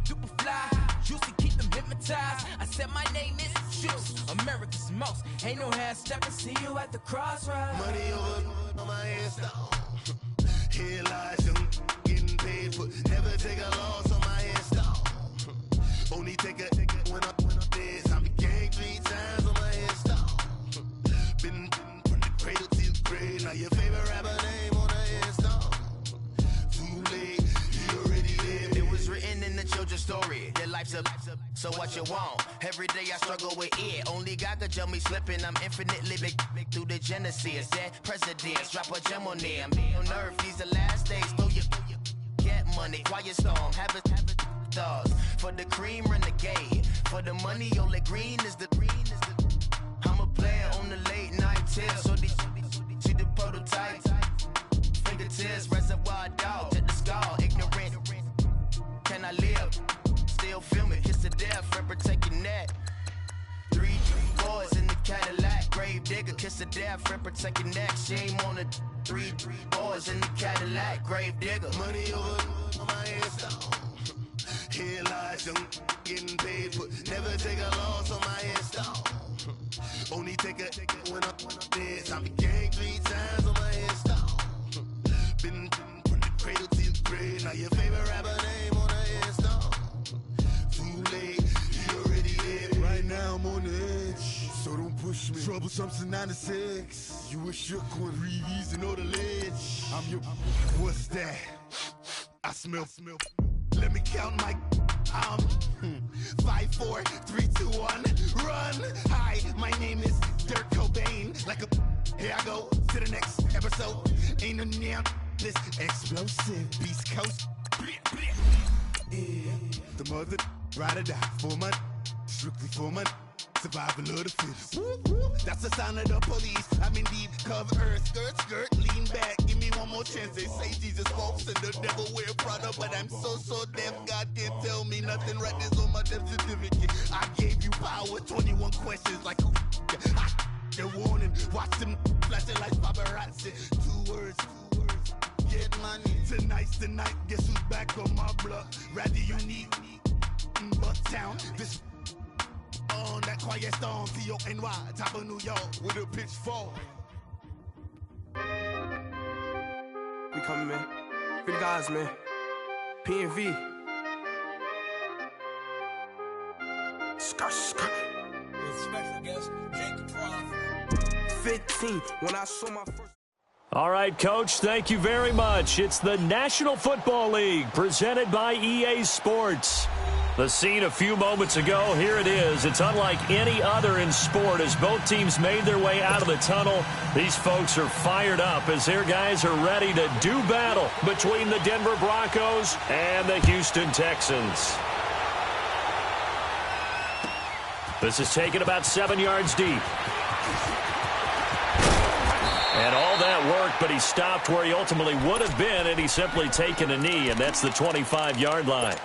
super fly. Juicy, keep them hypnotized. I said my name is Juice, America's most. Ain't no half stepping. See you at the crossroads. Money over on my hairstyle. Here lies young, getting paid for. Never take a loss on my hairstyle. Only take a when I'm dead. I be gang 3 times on my hairstyle. Been from the cradle to the grave. Now your favorite rapper name on the hairstyle. Too late, he already lived. It was written in the children's story. Their life's a so what you want? Every day I struggle with it. Only God could jump me slipping. I'm infinitely big through the genesis. Dead presidents, drop a gem on them. On earth, these the last days. Throw your get money, quiet storm. Have it thoughts. For the cream, renegade. For the money, only green is the. I'm a player on the late night tip. So these see the prototype. Fingertips, reservoir dog. Check the skull, ignorant. Can I live? Still film it, kiss to death, friend protect your neck. 3 boys in the Cadillac, grave digger, kiss to death, friend protect your neck. Shame on the 3 boys in the Cadillac, grave digger. Money over on my hairstyle. Here lies young, getting paid for. Never take a loss on my hairstyle. Only take a when I'm dead. I be gang 3 times on my hairstyle. Been from the cradle to the grave. Now your favorite rapper name on the hairstyle. Too late, he already lived. Right now I'm on the edge, so don't push me. Troublesome to 96. You a shook one, breathe easy, know the ledge. I'm your. What's that? I smell. Let me count my. 5, 4, 3, 2, 1. Run. Hi, my name is Dirk Cobain. Like a. Here I go to the next episode. Ain't no damn this explosive Beast Coast. Yeah. The mother ride or die for my strictly for my survival of the fittest. That's the sound of the police. I'm in deep cover earth, skirt, lean back. Give me one more chance. They say Jesus walks and the devil wear Prada, but I'm so deaf. God can't tell me nothing. Right there's on my death certificate. I gave you power. 21 questions like who? The warning. Watch them flashing like paparazzi. 2 words. Get money. Tonight's the night. Guess who's back on my block? Rather unique. Bucktown. This on that quiet storm. T-O-N-Y. Top of New York with a pitchfork. We coming, man. Free the guys, man. P&V. Skirt. Special guest, Jacob Frost. 15. When I saw my first. All right, Coach, thank you very much. It's the National Football League presented by EA Sports. The scene a few moments ago, here it is. It's unlike any other in sport as both teams made their way out of the tunnel. These folks are fired up as their guys are ready to do battle between the Denver Broncos and the Houston Texans. This is taken about 7 yards deep. And all that worked, but he stopped where he ultimately would have been, and he's simply taken a knee, and that's the 25-yard line.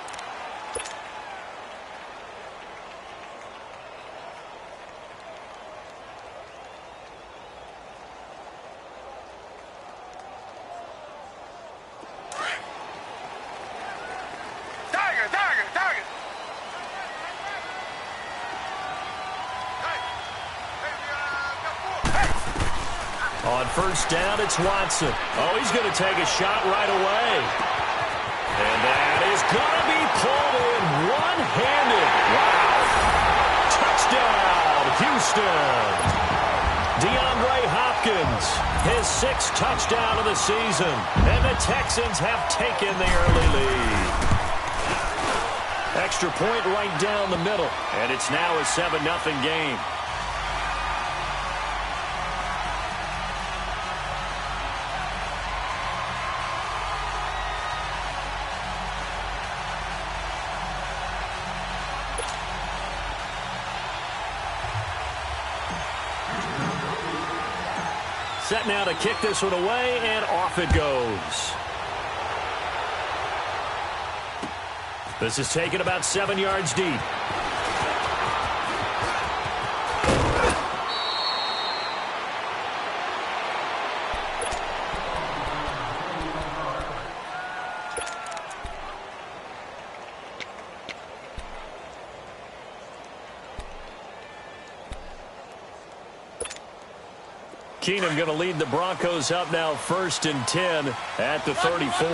On first down, it's Watson. Oh, he's going to take a shot right away. And that is going to be pulled in one-handed. Wow. Touchdown, Houston. DeAndre Hopkins, his 6th touchdown of the season. And the Texans have taken the early lead. Extra point right down the middle. And it's now a 7-0 game. Set now to kick this one away, and off it goes. This is taken about 7 yards deep. Keenum going to lead the Broncos up now 1st and 10 at the 34.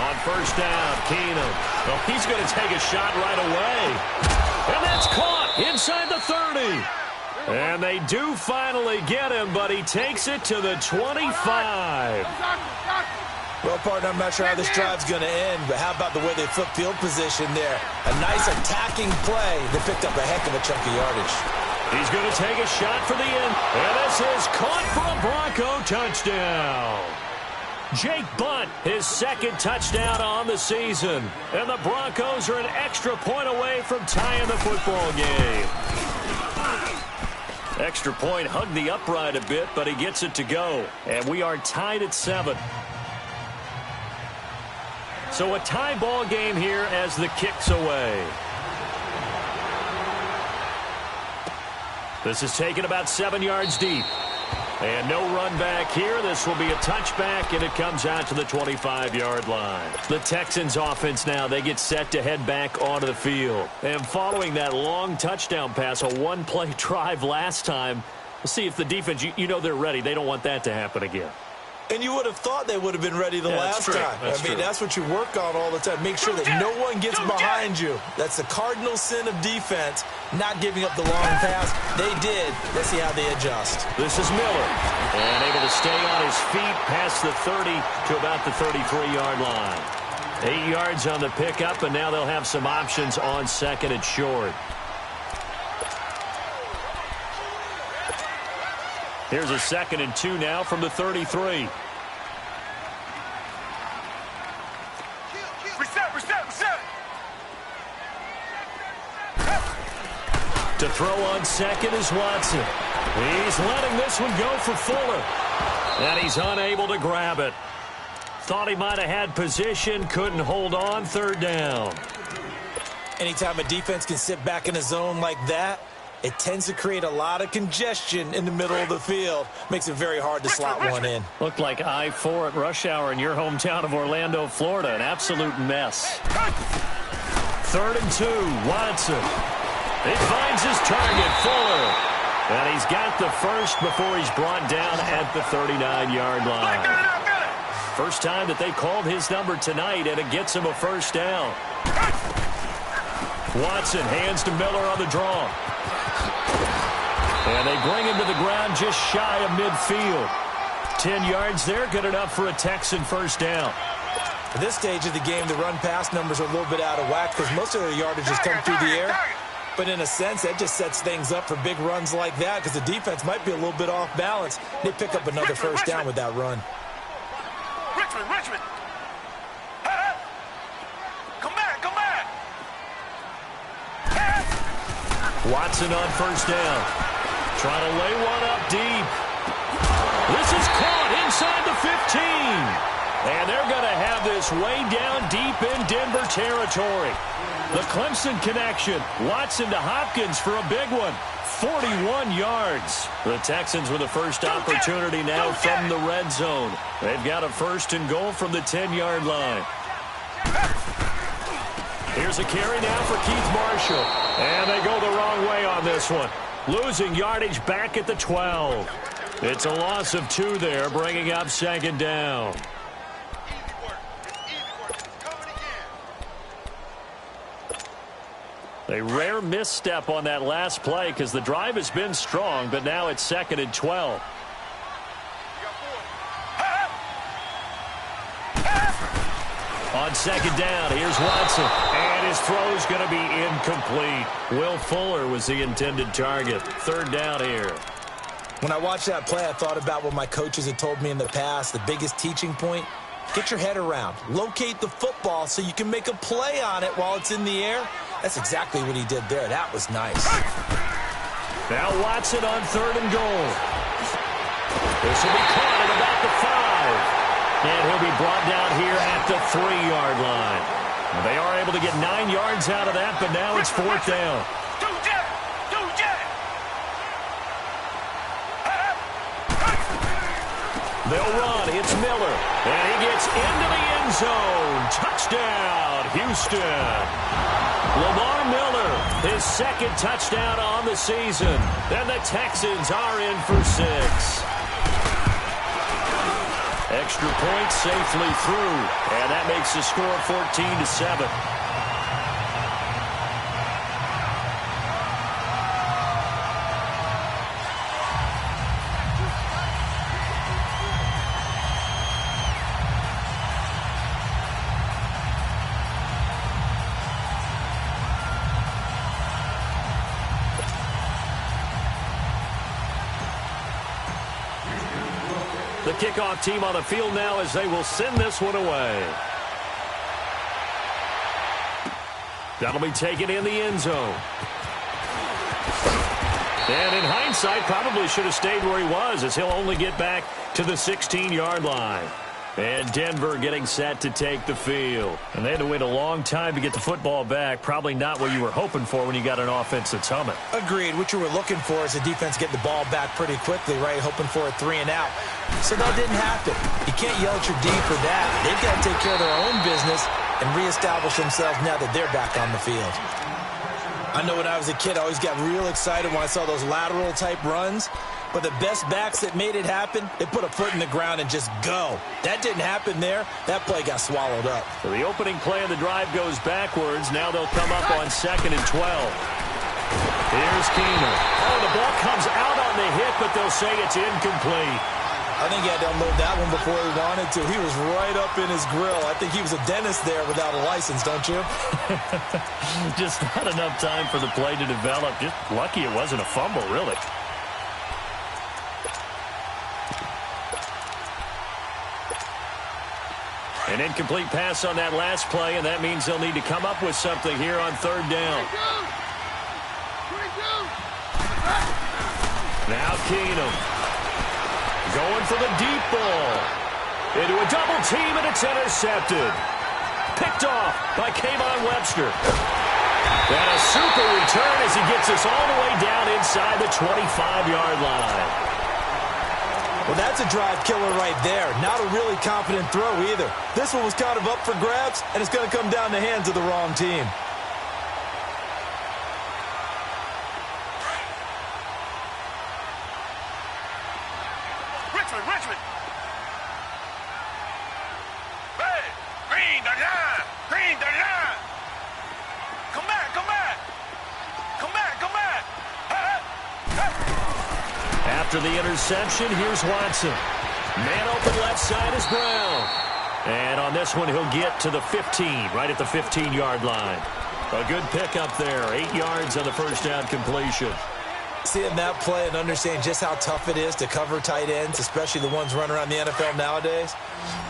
On 1st down, Keenum. Well, he's going to take a shot right away. And that's caught inside the 30. And they do finally get him, but he takes it to the 25. Well, partner, I'm not sure how this drive's going to end, but how about the way they flipped field position there? A nice attacking play. They picked up a heck of a chunk of yardage. He's going to take a shot for the end. And this is caught for a Bronco touchdown. Jake Butt, his 2nd touchdown on the season. And the Broncos are an extra point away from tying the football game. Extra point hugged the upright a bit, but he gets it to go. And we are tied at 7. So a tie ball game here as the kick's away. This is taken about 7 yards deep. And no run back here. This will be a touchback, and it comes out to the 25-yard line. The Texans offense now, they get set to head back onto the field. And following that long touchdown pass, a one-play drive last time, we'll see if the defense, you know they're ready. They don't want that to happen again. And you would have thought they would have been ready the last time. That's what you work on all the time. Make sure that no one gets behind you. That's the cardinal sin of defense, not giving up the long pass. They did. Let's see how they adjust. This is Miller. And able to stay on his feet past the 30 to about the 33-yard line. 8 yards on the pickup, and now they'll have some options on 2nd and short. Here's a 2nd and 2 now from the 33. Reset. To throw on 2nd is Watson. He's letting this one go for Fuller. And he's unable to grab it. Thought he might have had position, couldn't hold on. 3rd down. Anytime a defense can sit back in a zone like that, it tends to create a lot of congestion in the middle of the field. Makes it very hard to slot one in. Looked like I-4 at rush hour in your hometown of Orlando, Florida. An absolute mess. 3rd and 2, Watson. He finds his target, Fuller. And he's got the first before he's brought down at the 39-yard line. First time that they called his number tonight, and it gets him a 1st down. Watson hands to Miller on the draw. And they bring him to the ground just shy of midfield. 10 yards there, good enough for a Texan 1st down. At this stage of the game, the run-pass numbers are a little bit out of whack because most of their yardage has come through the air. But in a sense, that just sets things up for big runs like that because the defense might be a little bit off balance. They pick up another 1st down with that run. Richmond. Come back. Watson on 1st down. Trying to lay one up deep. This is caught inside the 15. And they're going to have this way down deep in Denver territory. The Clemson connection. Watson to Hopkins for a big one. 41 yards. The Texans with the first opportunity now from the red zone. They've got a 1st and goal from the 10-yard line. Here's a carry now for Keith Marshall. And they go the wrong way on this one. Losing yardage back at the 12. It's a loss of 2 there, bringing up 2nd down. A rare misstep on that last play because the drive has been strong, but now it's 2nd and 12. On 2nd down, here's Watson. And his throw's going to be incomplete. Will Fuller was the intended target. 3rd down here. When I watched that play, I thought about what my coaches had told me in the past. The biggest teaching point, get your head around. Locate the football so you can make a play on it while it's in the air. That's exactly what he did there. That was nice. Now Watson on 3rd and goal. This will be caught at about the 5. And he'll be brought down here at the 3-yard line. They are able to get 9 yards out of that, but now it's 4th down. They'll run. It's Miller. And he gets into the end zone. Touchdown, Houston. Lamar Miller, his second touchdown on the season. And the Texans are in for 6. Extra point safely through. And that makes the score 14-7. The kickoff team on the field now as they will send this one away. That'll be taken in the end zone. And in hindsight, probably should have stayed where he was, as he'll only get back to the 16-yard line. And Denver getting set to take the field. And they had to wait a long time to get the football back. Probably not what you were hoping for when you got an offense that's humming. Agreed. What you were looking for is the defense getting the ball back pretty quickly, right? Hoping for a 3 and out. So that didn't happen. You can't yell at your D for that. They've got to take care of their own business and reestablish themselves now that they're back on the field. I know when I was a kid, I always got real excited when I saw those lateral-type runs. But the best backs that made it happen, they put a foot in the ground and just go. That didn't happen there. That play got swallowed up. So the opening play of the drive goes backwards. Now they'll come up on 2nd and 12. Here's Keener. Oh, the ball comes out on the hit, but they'll say it's incomplete. I think he had to unload that one before he wanted to. He was right up in his grill. I think he was a dentist there without a license, don't you? Just not enough time for the play to develop. Just lucky it wasn't a fumble, really. An incomplete pass on that last play, and that means they'll need to come up with something here on 3rd down. Now Keenum. Going for the deep ball. Into a double team, and it's intercepted. Picked off by Kayvon Webster. And a super return as he gets us all the way down inside the 25-yard line. Well, that's a drive killer right there. Not a really confident throw either. This one was kind of up for grabs, and it's going to come down the hands of the wrong team. Richmond. Hey, green the line. Come back. After the interception, here's Watson. Man open left side is Brown. And on this one, he'll get to the 15, right at the 15-yard line. A good pickup there, 8 yards on the first down completion. Seeing that play and understanding just how tough it is to cover tight ends, especially the ones running around the NFL nowadays,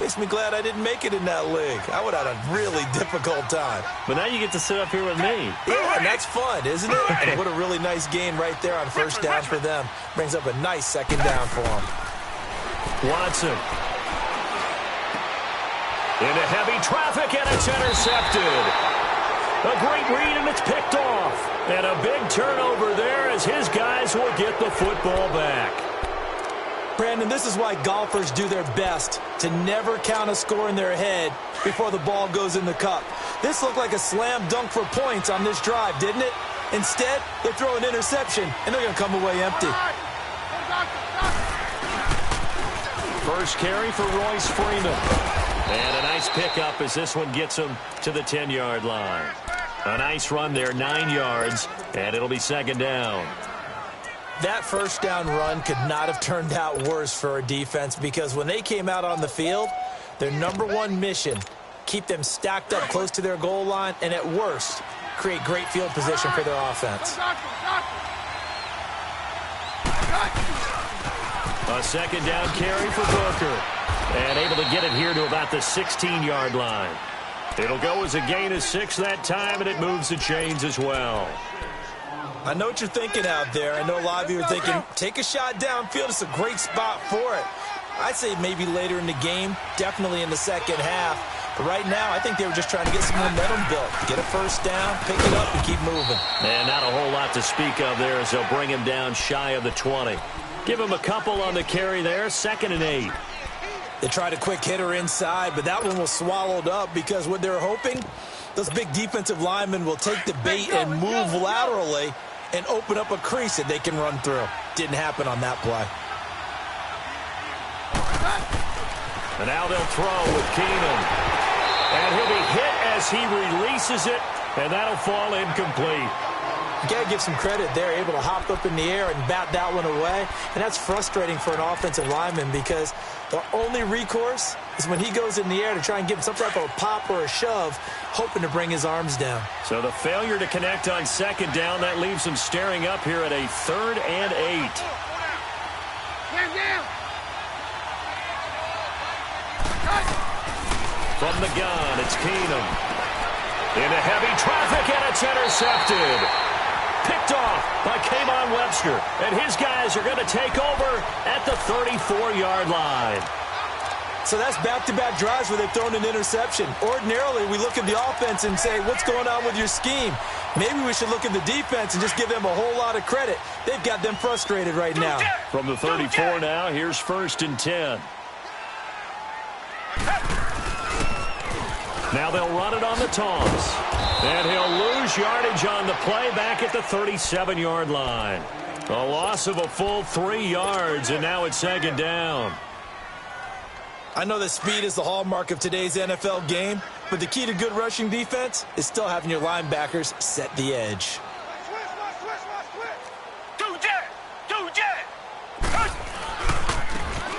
makes me glad I didn't make it in that league. I would have had a really difficult time. But now you get to sit up here with me. Yeah, and that's fun, isn't it? And what a really nice game right there on first down for them. Brings up a nice 2nd down for them. Watson. Into heavy traffic, and it's intercepted. A great read, and it's picked off. And a big turnover there as his guys will get the football back. Brandon, this is why golfers do their best to never count a score in their head before the ball goes in the cup. This looked like a slam dunk for points on this drive, didn't it? Instead, they throw an interception, and they're going to come away empty. First carry for Royce Freeman. And a nice pickup as this one gets him to the 10-yard line. A nice run there, 9 yards, and it'll be 2nd down. That first down run could not have turned out worse for a defense because when they came out on the field, their #1 mission, keep them stacked up close to their goal line, and at worst, create great field position for their offense. A 2nd down carry for Booker. And able to get it here to about the 16-yard line. It'll go as a gain of 6 that time, and it moves the chains as well. I know what you're thinking out there. I know a lot of you are thinking, take a shot downfield. It's a great spot for it. I'd say maybe later in the game, definitely in the second half. But right now, I think they were just trying to get some momentum built. Get a first down, pick it up, and keep moving. And not a whole lot to speak of there as they'll bring him down shy of the 20. Give him a couple on the carry there, 2nd and 8. They tried a quick hitter inside, but that one was swallowed up because what they're hoping, those big defensive linemen will take the bait and move laterally and open up a crease that they can run through. Didn't happen on that play. And now they'll throw with Keenum. And he'll be hit as he releases it, and that'll fall incomplete. You got to give some credit there, able to hop up in the air and bat that one away. And that's frustrating for an offensive lineman because the only recourse is when he goes in the air to try and give some type of a pop or a shove, hoping to bring his arms down. So the failure to connect on second down, that leaves him staring up here at a 3rd and 8. From the gun, it's Keenum. Into heavy traffic, and it's intercepted. Picked off by K'Von Webster. And his guys are going to take over at the 34-yard line. So that's back-to-back drives where they've thrown an interception. Ordinarily, we look at the offense and say, what's going on with your scheme? Maybe we should look at the defense and just give them a whole lot of credit. They've got them frustrated right now. From the 34 now, here's 1st and 10. Now they'll run it on the toss. And he'll lose yardage on the play back at the 37-yard line. A loss of a full 3 yards, and now it's 2nd down. I know that speed is the hallmark of today's NFL game, but the key to good rushing defense is still having your linebackers set the edge.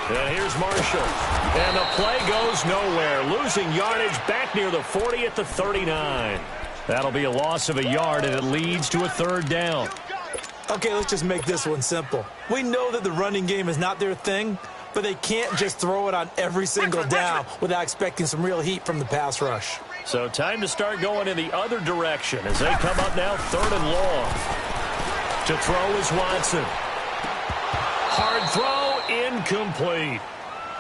And here's Marshall. And the play goes nowhere. Losing yardage back near the 40 at the 39. That'll be a loss of a yard, and it leads to a 3rd down. Okay, let's just make this one simple. We know that the running game is not their thing, but they can't just throw it on every single down without expecting some real heat from the pass rush. So time to start going in the other direction as they come up now 3rd and long. To throw is Watson. Hard throw, incomplete.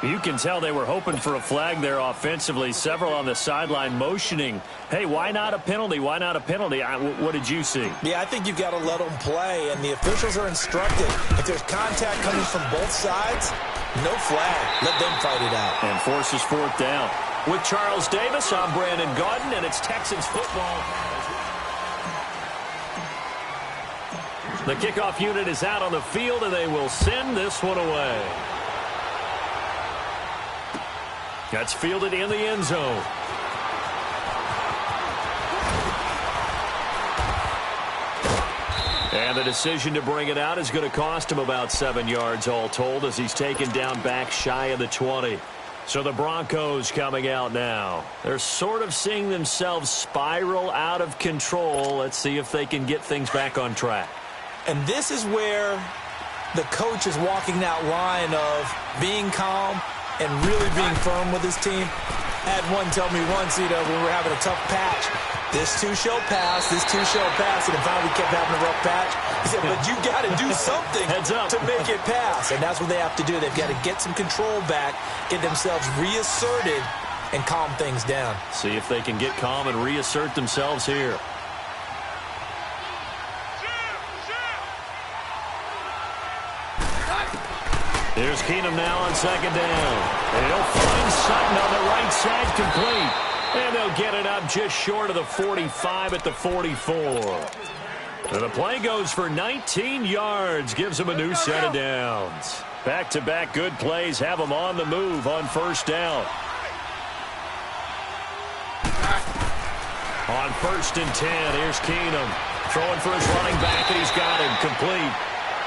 You can tell they were hoping for a flag there offensively. Several on the sideline motioning, hey, why not a penalty? Why not a penalty? What did you see? Yeah, I think you've got to let them play, and the officials are instructed. If there's contact coming from both sides, no flag. Let them fight it out. And forces 4th down. With Charles Davis, I'm Brandon Gaudin, and it's Texans football. The kickoff unit is out on the field, and they will send this one away. That's fielded in the end zone. And the decision to bring it out is going to cost him about 7 yards all told as he's taken down back shy of the 20. So the Broncos coming out now. They're sort of seeing themselves spiral out of control. Let's see if they can get things back on track. And this is where the coach is walking that line of being calm and really being firm with his team. I had one tell me once, when we were having a tough patch, this too shall pass, this too shall pass, and finally we kept having a rough patch. He said, but you got to do something to make it pass, and that's what they have to do. They've got to get some control back, get themselves reasserted, and calm things down. See if they can get calm and reassert themselves here. Here's Keenum now on 2nd down. And he'll find Sutton on the right side, complete. And they'll get it up just short of the 45 at the 44. And the play goes for 19 yards, gives them a new set of downs. Back-to-back good plays have them on the move on 1st down. On 1st and 10, here's Keenum. Throwing for his running back, and he's got him complete.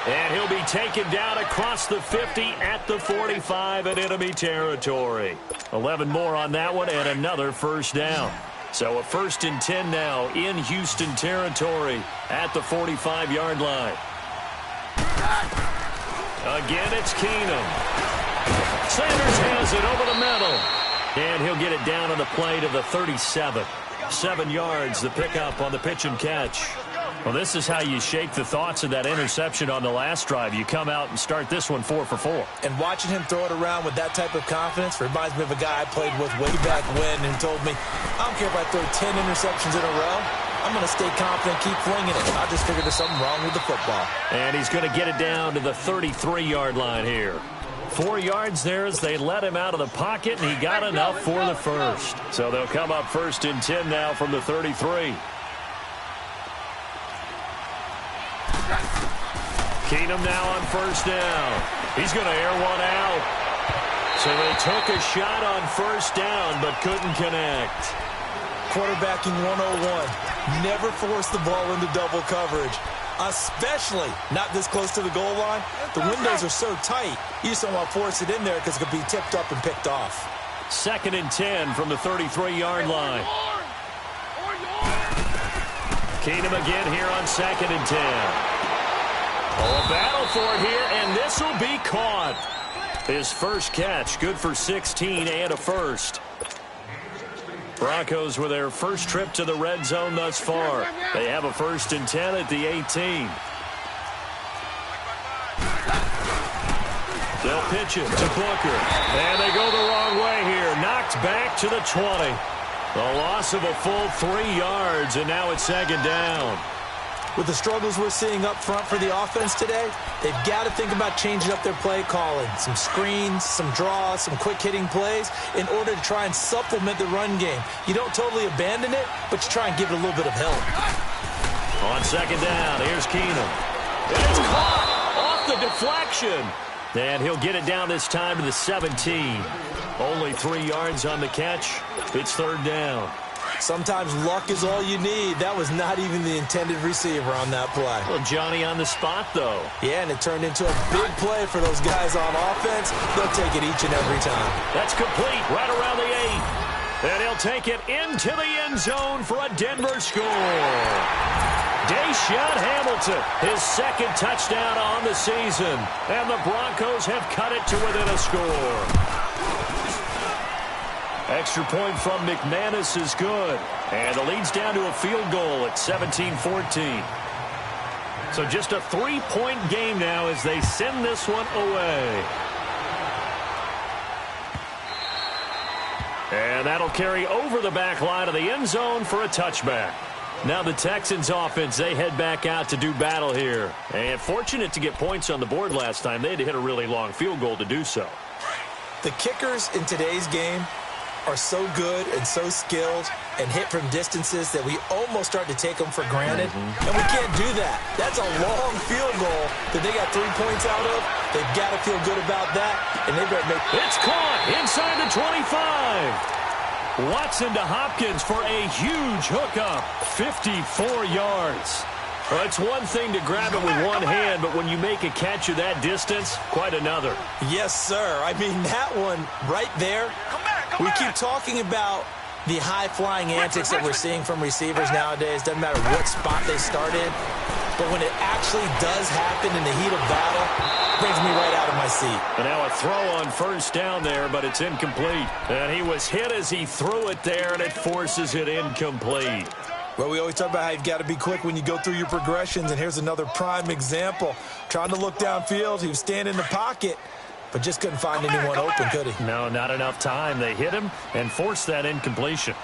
And he'll be taken down across the 50 at the 45 in enemy territory. 11 more on that one and another 1st down. So a 1st and 10 now in Houston territory at the 45-yard line. Again, it's Keenum. Sanders has it over the middle. And he'll get it down on the play to the 37. 7 yards, the pickup on the pitch and catch. Well, this is how you shake the thoughts of that interception on the last drive. You come out and start this one 4 for 4. And watching him throw it around with that type of confidence reminds me of a guy I played with way back when and told me, I don't care if I throw 10 interceptions in a row. I'm going to stay confident, keep flinging it. I just figured there's something wrong with the football. And he's going to get it down to the 33-yard line here. 4 yards there as they let him out of the pocket, and he got enough for the first. So they'll come up 1st and 10 now from the 33. Keenum now on 1st down. He's going to air one out. So they took a shot on 1st down but couldn't connect. Quarterbacking 101. Never force the ball into double coverage, especially not this close to the goal line. The windows are so tight, you just don't want to force it in there because it could be tipped up and picked off. 2nd and 10 from the 33-yard line. Keenum again here on 2nd and 10. Oh, a battle for it here, and this will be caught. His first catch, good for 16 and a first. Broncos with their first trip to the red zone thus far. They have a 1st and 10 at the 18. They'll pitch it to Booker. And they go the wrong way here. Knocked back to the 20. A loss of a full 3 yards, and now it's 2nd down. With the struggles we're seeing up front for the offense today, they've got to think about changing up their play calling. Some screens, some draws, some quick-hitting plays in order to try and supplement the run game. You don't totally abandon it, but you try and give it a little bit of help. On 2nd down, here's Keenum. It's caught off the deflection. And he'll get it down this time to the 17. Only 3 yards on the catch. It's 3rd down. Sometimes luck is all you need. That was not even the intended receiver on that play. Well, Johnny on the spot, though. Yeah, and it turned into a big play for those guys on offense. They'll take it each and every time. That's complete right around the 8. And he'll take it into the end zone for a Denver score. Deshaun Hamilton, his 2nd touchdown on the season. And the Broncos have cut it to within a score. Extra point from McManus is good. And the lead's down to a field goal at 17-14. So just a 3-point game now as they send this one away. And that'll carry over the back line of the end zone for a touchback. Now the Texans offense, they head back out to do battle here. And fortunate to get points on the board last time. They had to hit a really long field goal to do so. The kickers in today's game are so good and so skilled and hit from distances that we almost start to take them for granted. And we can't do that. That's a long field goal that they got 3 points out of. They've got to feel good about that, and they better make... It's caught inside the 25. Watson to Hopkins for a huge hookup. 54 yards. Well, it's one thing to grab it with one hand, but when you make a catch of that distance, quite another. Yes, sir. I mean, that one right there. We keep talking about the high-flying antics that we're seeing from receivers nowadays. Doesn't matter what spot they start in. But when it actually does happen in the heat of battle, it brings me right out of my seat. And now a throw on 1st down there, but it's incomplete. And he was hit as he threw it there, and it forces it incomplete. Well, we always talk about how you've got to be quick when you go through your progressions, and here's another prime example. Trying to look downfield, he was standing in the pocket, but just couldn't find anyone open, could he? No, not enough time. They hit him and forced that incompletion.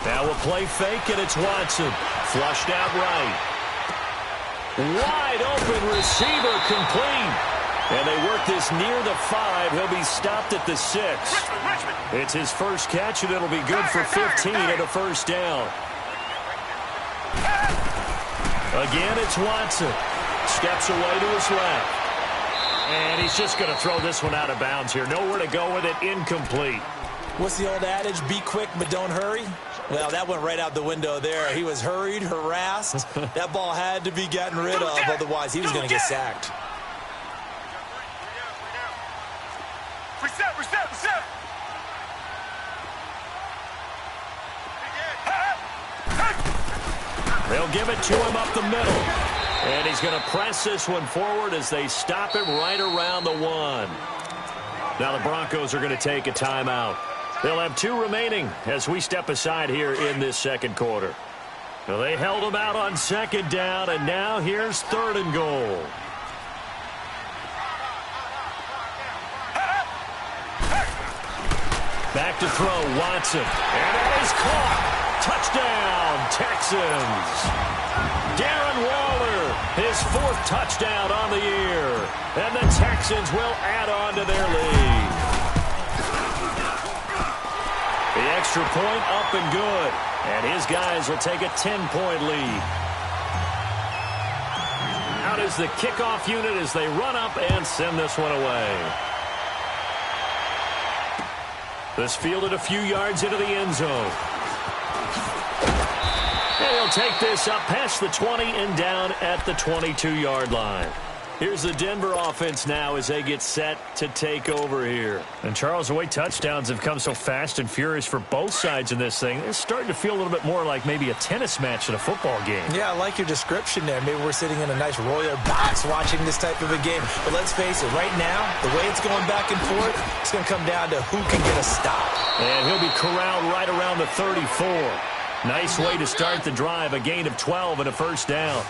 Now a play fake, and it's Watson. Flushed out right. Wide open receiver, complete. And they work this near the 5. He'll be stopped at the 6. It's his first catch, and it'll be good for 15 and a 1st down. Again, it's Watson. Steps away to his left. And he's just going to throw this one out of bounds here. Nowhere to go with it. Incomplete. What's the old adage? Be quick, but don't hurry. Well, that went right out the window there. He was hurried, harassed. That ball had to be gotten rid of. Otherwise, he was going to get sacked. Reset. They'll give it to him up the middle. And he's going to press this one forward as they stop him right around the 1. Now the Broncos are going to take a timeout. They'll have 2 remaining as we step aside here in this 2nd quarter. Well, they held him out on 2nd down, and now here's 3rd and goal. Back to throw, Watson. And it is caught. Touchdown, Texans. Darren Waller His 4th touchdown on the year. And the Texans will add on to their lead. The extra point up and good. And his guys will take a 10-point lead. Out is the kickoff unit as they run up and send this one away. This fielded a few yards into the end zone. And he'll take this up past the 20 and down at the 22-yard line. Here's the Denver offense now as they get set to take over here. And Charles, the way touchdowns have come so fast and furious for both sides in this thing, it's starting to feel a little bit more like maybe a tennis match in a football game. Yeah, I like your description there. Maybe we're sitting in a nice royal box watching this type of a game. But let's face it, right now, the way it's going back and forth, it's going to come down to who can get a stop. And he'll be corralled right around the 34. Nice way to start the drive, a gain of 12 and a first down.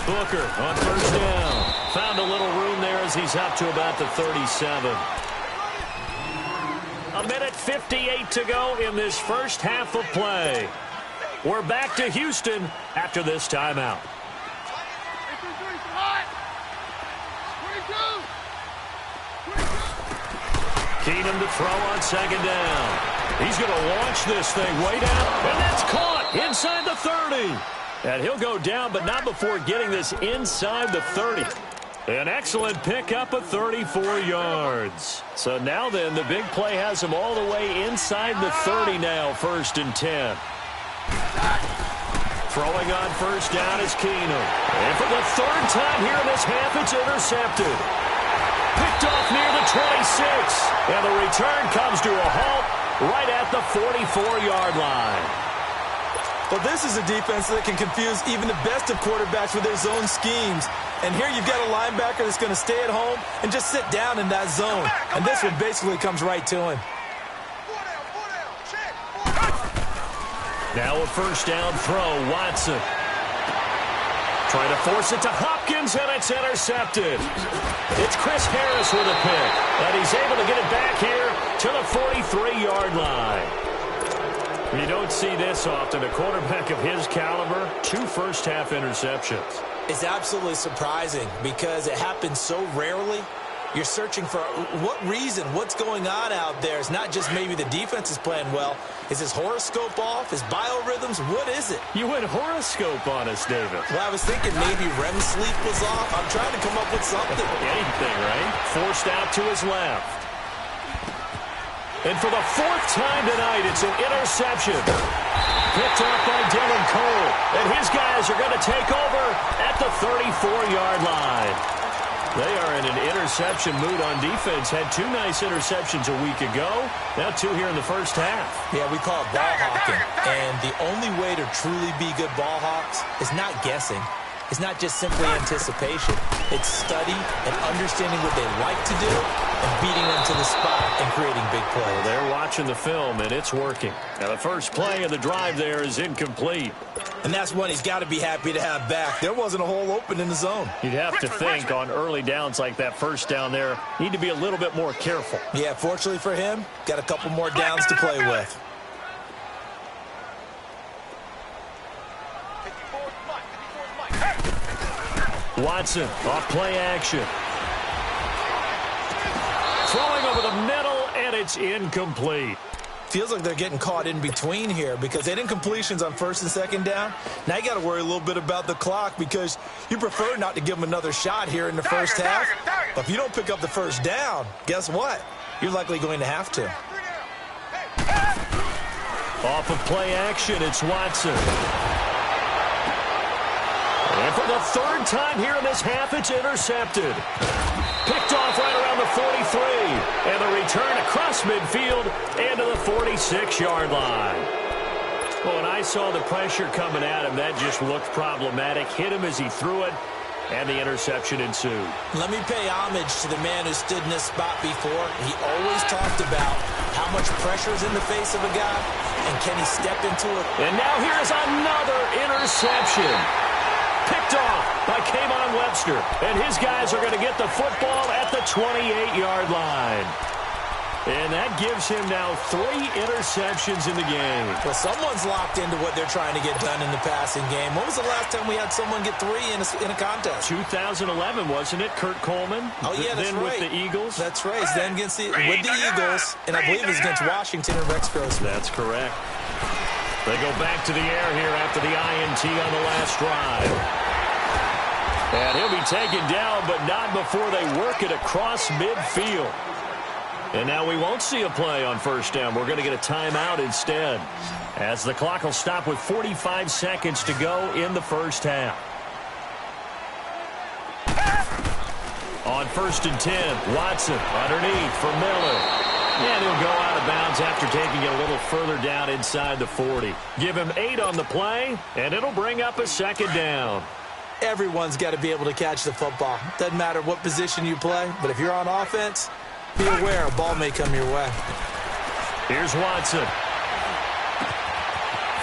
Booker on first down. Found a little room there as he's up to about the 37. 1:58 to go in this first half of play. We're back to Houston after this timeout. Keenum to throw on second down. He's going to launch this thing way down, and that's caught inside the 30. And he'll go down, but not before getting this inside the 30. An excellent pickup of 34 yards. So now then, the big play has him all the way inside the 30 now, 1st and 10. Throwing on first down is Keenum. And for the 3rd time here in this half, it's intercepted. Picked off near the 26. And the return comes to a halt right at the 44-yard line. Well, this is a defense that can confuse even the best of quarterbacks with their zone schemes. And here you've got a linebacker that's going to stay at home and just sit down in that zone. And this one basically comes right to him. Now a first down throw, Watson. Trying to force it to Hopkins, and it's intercepted. It's Chris Harris with a pick, and he's able to get it back here to the 43-yard line. You don't see this often. A quarterback of his caliber, 2 first-half interceptions. It's absolutely surprising because it happens so rarely. You're searching for what reason, what's going on out there. It's not just maybe the defense is playing well. Is his horoscope off? His biorhythms? What is it? You went horoscope on us, David. Well, I was thinking maybe REM sleep was off. I'm trying to come up with something. Anything, right? Forced out to his left. And for the 4th time tonight, it's an interception. Picked off by Dylan Cole. And his guys are going to take over at the 34-yard line. They are in an interception mood on defense. Had 2 nice interceptions a week ago. Now 2 here in the first half. Yeah, we call it ball hawking. And the only way to truly be good ball hawks is not guessing. It's not just simply anticipation. It's study and understanding what they like to do and beating them to the spot and creating big plays. Well, they're watching the film, and it's working. Now, the first play of the drive there is incomplete. And that's one he's got to be happy to have back. There wasn't a hole open in the zone. You'd have to think on early downs like that first down there, need to be a little bit more careful. Yeah, fortunately for him, got a couple more downs to play with. Watson off play action. Throwing over the middle, and it's incomplete. Feels like they're getting caught in between here because they didn't completions on 1st and 2nd down. Now you got to worry a little bit about the clock because you prefer not to give them another shot here in the first half. But if you don't pick up the first down, guess what? You're likely going to have to. Off of play action, it's Watson. And for the 3rd time here in this half, it's intercepted. Picked off right around the 43. And the return across midfield and to the 46-yard line. Well, when I saw the pressure coming at him, that just looked problematic. Hit him as he threw it, and the interception ensued. Let me pay homage to the man who stood in this spot before. He always talked about how much pressure is in the face of a guy, and can he step into it. And now here's another interception. Picked off by Kayvon Webster. And his guys are going to get the football at the 28-yard line. And that gives him now 3 interceptions in the game. Well, someone's locked into what they're trying to get done in the passing game. When was the last time we had someone get 3 in a contest? 2011, wasn't it? Kurt Coleman? Oh, yeah, that's then right. With the Eagles? That's right. He's then with the Eagles, and I believe it was against Washington and Rex Grossman. That's correct. They go back to the air here after the INT on the last drive. And he'll be taken down, but not before they work it across midfield. And now we won't see a play on first down. We're going to get a timeout instead, as the clock will stop with 45 seconds to go in the first half. On 1st and 10, Watson underneath for Miller. And he'll go out of bounds after taking it a little further down inside the 40. Give him 8 on the play, and it'll bring up a 2nd down. Everyone's got to be able to catch the football. Doesn't matter what position you play, but if you're on offense, be aware a ball may come your way. Here's Watson.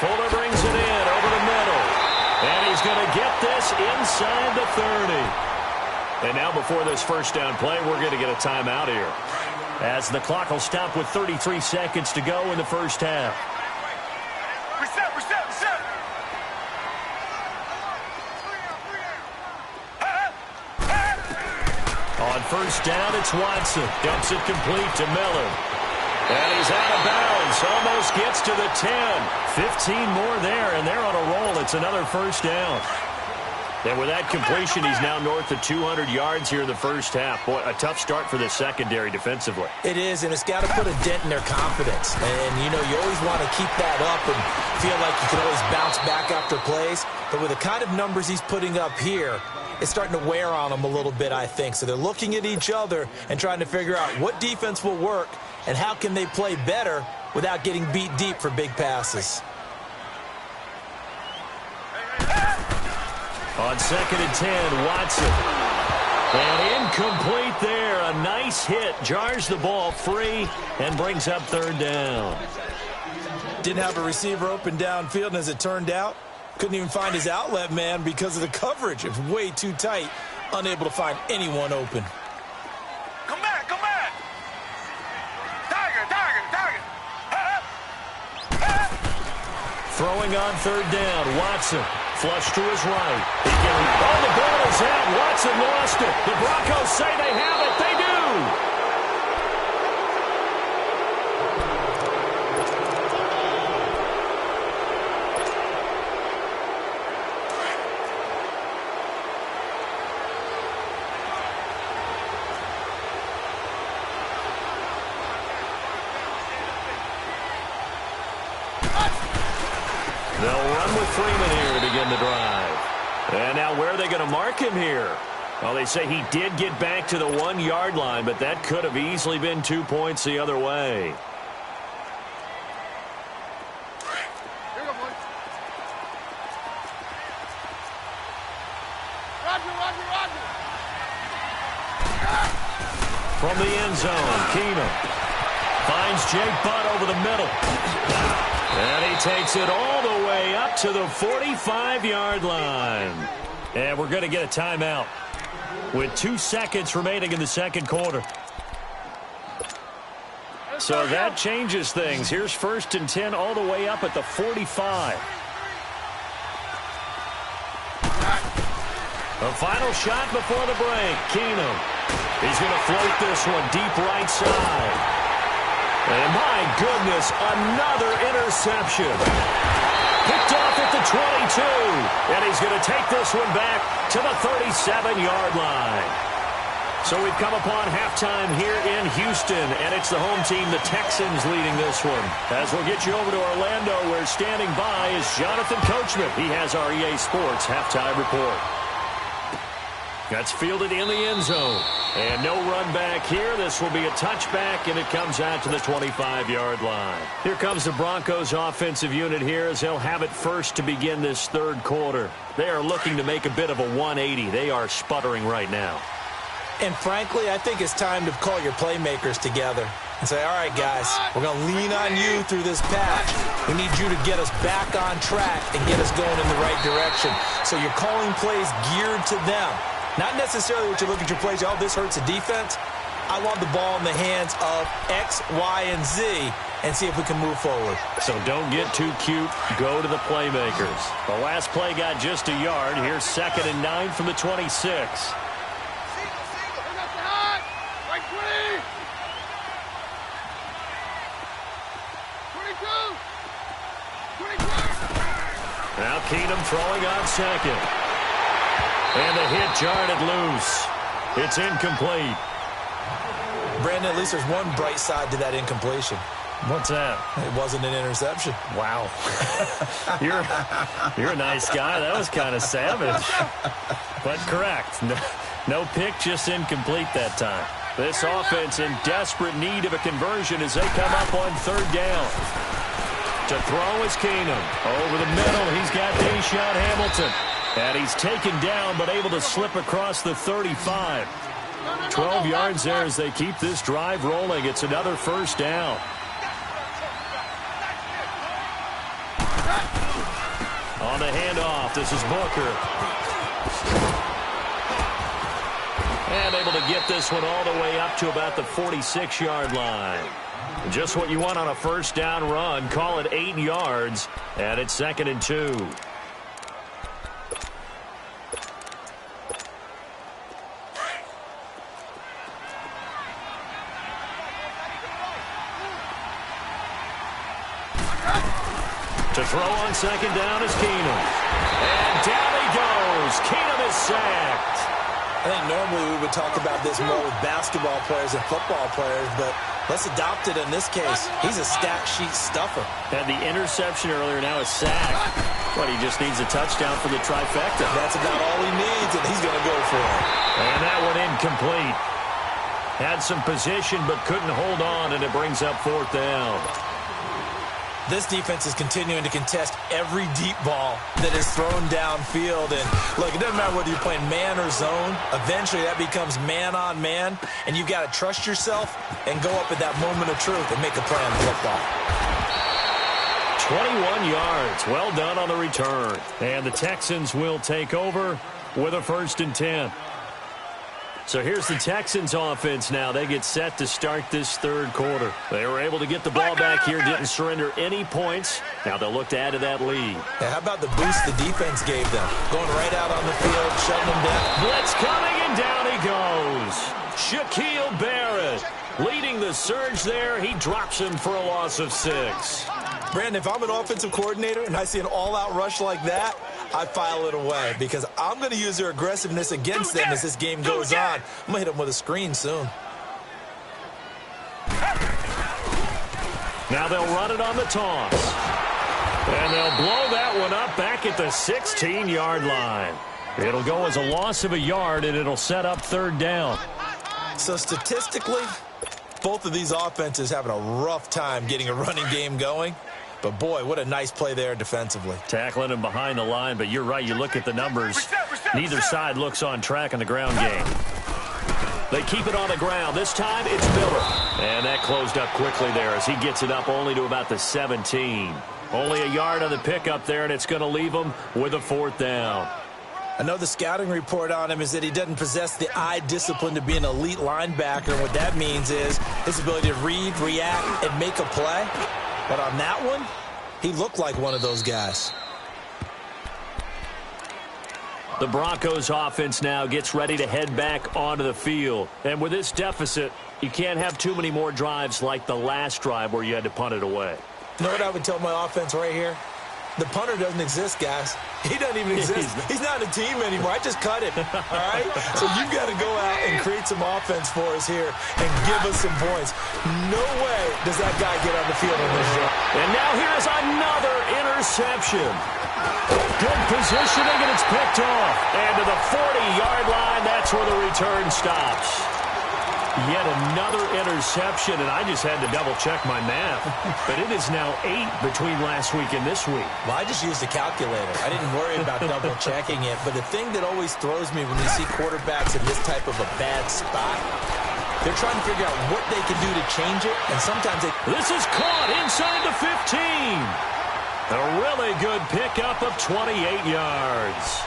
Fuller brings it in over the middle. And he's going to get this inside the 30. And now before this first down play, we're going to get a timeout here, as the clock will stop with 33 seconds to go in the first half. Reset. On first down, it's Watson. Dumps it complete to Miller. And he's out of bounds. Almost gets to the 10. 15 more there, and they're on a roll. It's another first down. And with that completion, he's now north of 200 yards here in the first half. Boy, a tough start for the secondary defensively. It is, and it's got to put a dent in their confidence. And, you know, you always want to keep that up and feel like you can always bounce back after plays. But with the kind of numbers he's putting up here, it's starting to wear on them a little bit, I think. So they're looking at each other and trying to figure out what defense will work and how can they play better without getting beat deep for big passes. On 2nd and 10, Watson. And incomplete there. A nice hit. Jars the ball free and brings up 3rd down. Didn't have a receiver open downfield, and as it turned out, couldn't even find his outlet man because of the coverage. It was way too tight. Unable to find anyone open. Come back. Target. Throwing on 3rd down, Watson. Flush to his right. The ball is out. Watson lost it. The Broncos say they have it. They do. They'll run with Freeman here to begin the drive. And now where are they going to mark him here? Well, they say he did get back to the 1-yard line, but that could have easily been 2 points the other way. From the end zone, Keenum finds Jake Butt over the middle. And he takes it all the way up to the 45-yard line. And we're going to get a timeout with 2 seconds remaining in the second quarter. So that changes things. Here's 1st and 10 all the way up at the 45. A final shot before the break. Keenum. He's going to float this one deep right side. And my goodness, another interception. Picked off at the 22. And he's going to take this one back to the 37-yard line. So we've come upon halftime here in Houston, and it's the home team, the Texans, leading this one. As we'll get you over to Orlando, where standing by is Jonathan Coachman. He has our EA Sports halftime report. That's fielded in the end zone. And no run back here. This will be a touchback, and it comes out to the 25-yard line. Here comes the Broncos offensive unit here as they'll have it first to begin this third quarter. They are looking to make a bit of a 180. They are sputtering right now. And frankly, I think it's time to call your playmakers together and say, all right, guys, we're going to lean on you through this patch. We need you to get us back on track and get us going in the right direction. So you're calling plays geared to them. Not necessarily what you look at your plays, oh, this hurts the defense. I want the ball in the hands of X, Y, and Z and see if we can move forward. So don't get too cute. Go to the playmakers. The last play got just a yard. Here's 2nd and 9 from the 26. Now Keenum throwing on 2nd. And the hit jarred it loose. It's incomplete. Brandon, at least there's one bright side to that incompletion. What's that? It wasn't an interception. Wow. You're a nice guy. That was kind of savage. But correct. No pick, just incomplete that time. This offense in desperate need of a conversion as they come up on 3rd down. To throw is Keenum. Over the middle, he's got Deshaun Hamilton. And he's taken down, but able to slip across the 35. 12 yards there as they keep this drive rolling. It's another 1st down. On the handoff, this is Booker. And able to get this one all the way up to about the 46-yard line. Just what you want on a 1st down run. Call it 8 yards, and it's 2nd and 2. To throw on 2nd down is Keenum. And down he goes. Keenum is sacked. I think normally we would talk about this more with basketball players and football players, but let's adopt it in this case. He's a stat sheet stuffer. And the interception earlier, now a sack. But he just needs a touchdown for the trifecta. That's about all he needs, and he's going to go for it. And that one incomplete. Had some position, but couldn't hold on, and it brings up 4th down. This defense is continuing to contest every deep ball that is thrown downfield. And, look, it doesn't matter whether you're playing man or zone. Eventually, that becomes man-on-man, and you've got to trust yourself and go up at that moment of truth and make a play on football. 21 yards. Well done on the return. And the Texans will take over with a 1st and 10. So here's the Texans offense now. They get set to start this 3rd quarter. They were able to get the ball back here, didn't surrender any points. Now they'll look to add to that lead. Yeah, how about the boost the defense gave them? Going right out on the field, shutting them down. Blitz coming, and down he goes. Shaquille Barrett leading the surge there. He drops him for a loss of 6. Brandon, if I'm an offensive coordinator and I see an all-out rush like that, I file it away because I'm going to use their aggressiveness against them as this game goes on. I'm going to hit them with a screen soon. Now they'll run it on the toss. And they'll blow that one up back at the 16-yard line. It'll go as a loss of a yard, and it'll set up 3rd down. So statistically, both of these offenses having a rough time getting a running game going. But, boy, what a nice play there defensively. Tackling him behind the line, but you're right. You look at the numbers. Neither side looks on track in the ground game. They keep it on the ground. This time it's Miller. And that closed up quickly there as he gets it up only to about the 17. Only a yard on the pickup there, and it's going to leave him with a 4th down. I know the scouting report on him is that he doesn't possess the eye discipline to be an elite linebacker. And what that means is his ability to read, react, and make a play. But on that one, he looked like one of those guys. The Broncos offense now gets ready to head back onto the field. And with this deficit, you can't have too many more drives like the last drive where you had to punt it away. You know what I would tell my offense right here? The punter doesn't exist, guys. He doesn't even exist. He's not a team anymore. I just cut him, all right? So you've got to go out and create some offense for us here and give us some points. No way does that guy get on the field on this drive. And now here's another interception. Good positioning, and it's picked off. And to the 40-yard line, that's where the return stops. Yet another interception, and I just had to double-check my math. But it is now 8 between last week and this week. Well, I just used a calculator. I didn't worry about double-checking it. But the thing that always throws me when you see quarterbacks in this type of a bad spot, they're trying to figure out what they can do to change it, and sometimes they... This is caught inside the 15. A really good pickup of 28 yards.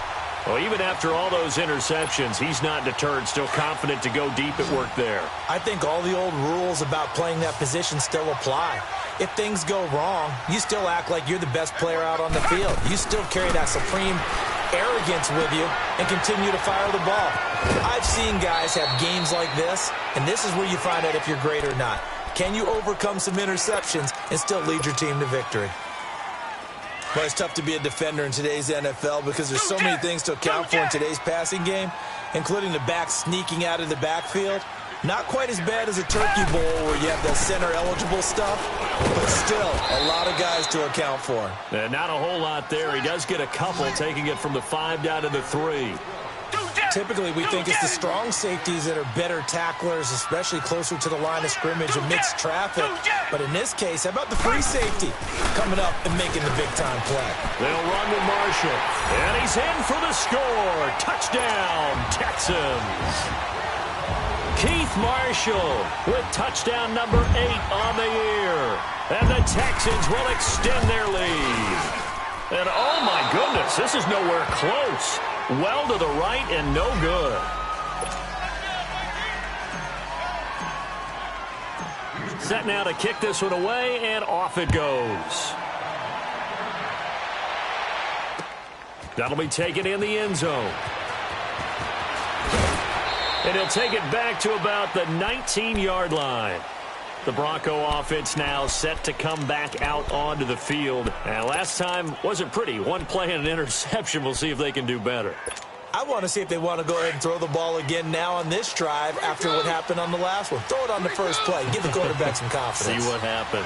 Well, even after all those interceptions, he's not deterred, still confident to go deep at work there. I think all the old rules about playing that position still apply. If things go wrong, you still act like you're the best player out on the field. You still carry that supreme arrogance with you and continue to fire the ball. I've seen guys have games like this, and this is where you find out if you're great or not. Can you overcome some interceptions and still lead your team to victory? Well, it's tough to be a defender in today's NFL because there's so many things to account for in today's passing game, including the back sneaking out of the backfield. Not quite as bad as a turkey bowl where you have the center-eligible stuff, but still a lot of guys to account for. Not a whole lot there. He does get a couple, taking it from the 5 down to the 3. Typically, we think it's the strong safeties that are better tacklers, especially closer to the line of scrimmage amidst traffic. But in this case, how about the free safety coming up and making the big-time play? They'll run with Marshall, and he's in for the score. Touchdown, Texans. Keith Marshall with touchdown number 8 on the year. And the Texans will extend their lead. And oh my goodness, this is nowhere close. Well to the right and no good. Set now to kick this one away, and off it goes. That'll be taken in the end zone. And he'll take it back to about the 19-yard line. The Bronco offense now set to come back out onto the field. And last time wasn't pretty. One play and an interception. We'll see if they can do better. I want to see if they want to go ahead and throw the ball again now on this drive after what happened on the last one. Throw it on the first play. Give the quarterback some confidence. See what happens.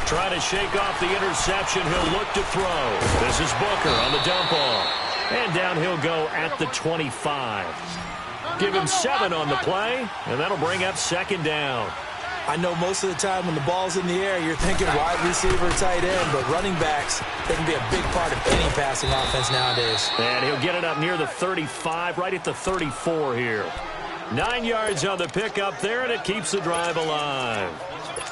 Trying to shake off the interception. He'll look to throw. This is Booker on the dump off. And down he'll go at the 25. Give him 7 on the play, and that'll bring up 2nd down. I know most of the time when the ball's in the air, you're thinking wide receiver, tight end, but running backs, they can be a big part of any passing offense nowadays. And he'll get it up near the 35, right at the 34 here. 9 yards on the pickup there, and it keeps the drive alive.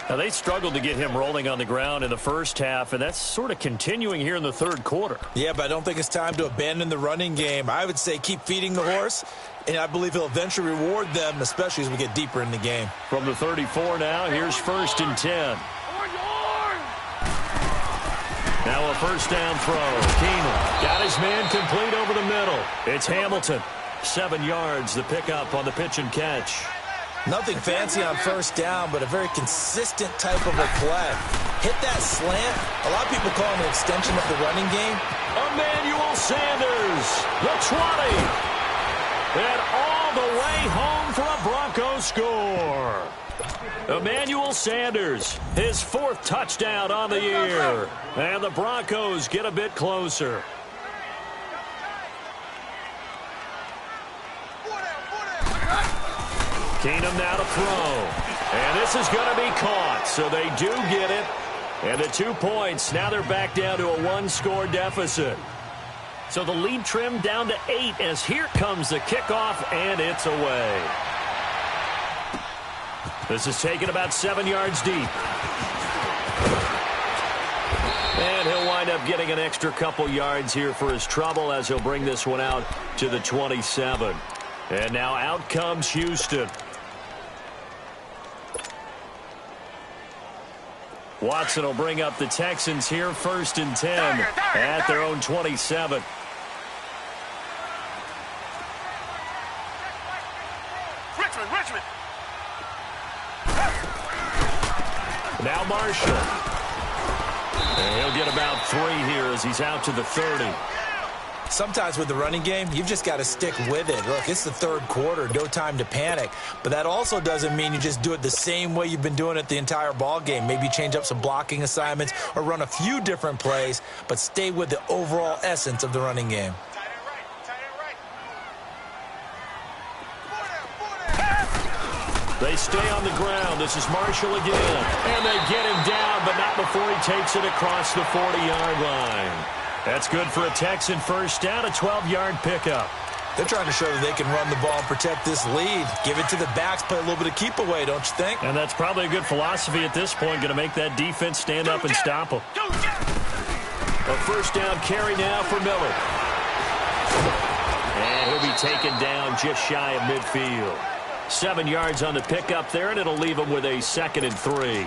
Now, they struggled to get him rolling on the ground in the first half, and that's sort of continuing here in the third quarter. Yeah, but I don't think it's time to abandon the running game. I would say keep feeding the horse, and I believe he'll eventually reward them, especially as we get deeper in the game. From the 34 now, here's 1st and 10. Now a first down throw. Keenum got his man complete over the middle. It's Hamilton. 7 yards, the pickup on the pitch and catch. Nothing fancy on first down, but a very consistent type of a play. Hit that slant. A lot of people call him an extension of the running game. Emmanuel Sanders, the 20. And all the way home for a Bronco score. Emmanuel Sanders, his 4th touchdown on the year. And the Broncos get a bit closer. Keenum now to throw. And this is going to be caught, so they do get it. And the 2 points, now they're back down to a 1-score deficit. So the lead trimmed down to 8 as here comes the kickoff, and it's away. This is taken about 7 yards deep. And he'll wind up getting an extra couple yards here for his trouble as he'll bring this one out to the 27. And now out comes Houston. Watson will bring up the Texans here, 1st and 10 at their own 27. Richmond. Now Marshall. And he'll get about 3 here as he's out to the 30. Sometimes with the running game, you've just got to stick with it. Look, it's the third quarter, no time to panic. But that also doesn't mean you just do it the same way you've been doing it the entire ball game. Maybe change up some blocking assignments or run a few different plays, but stay with the overall essence of the running game. They stay on the ground. This is Marshall again. And they get him down, but not before he takes it across the 40-yard line. That's good for a Texan first down, a 12-yard pickup. They're trying to show that they can run the ball and protect this lead. Give it to the backs, play a little bit of keep away, don't you think? And that's probably a good philosophy at this point, going to make that defense stand up and stop them. A first down carry now for Miller. And he'll be taken down just shy of midfield. 7 yards on the pickup there, and it'll leave him with a 2nd and 3.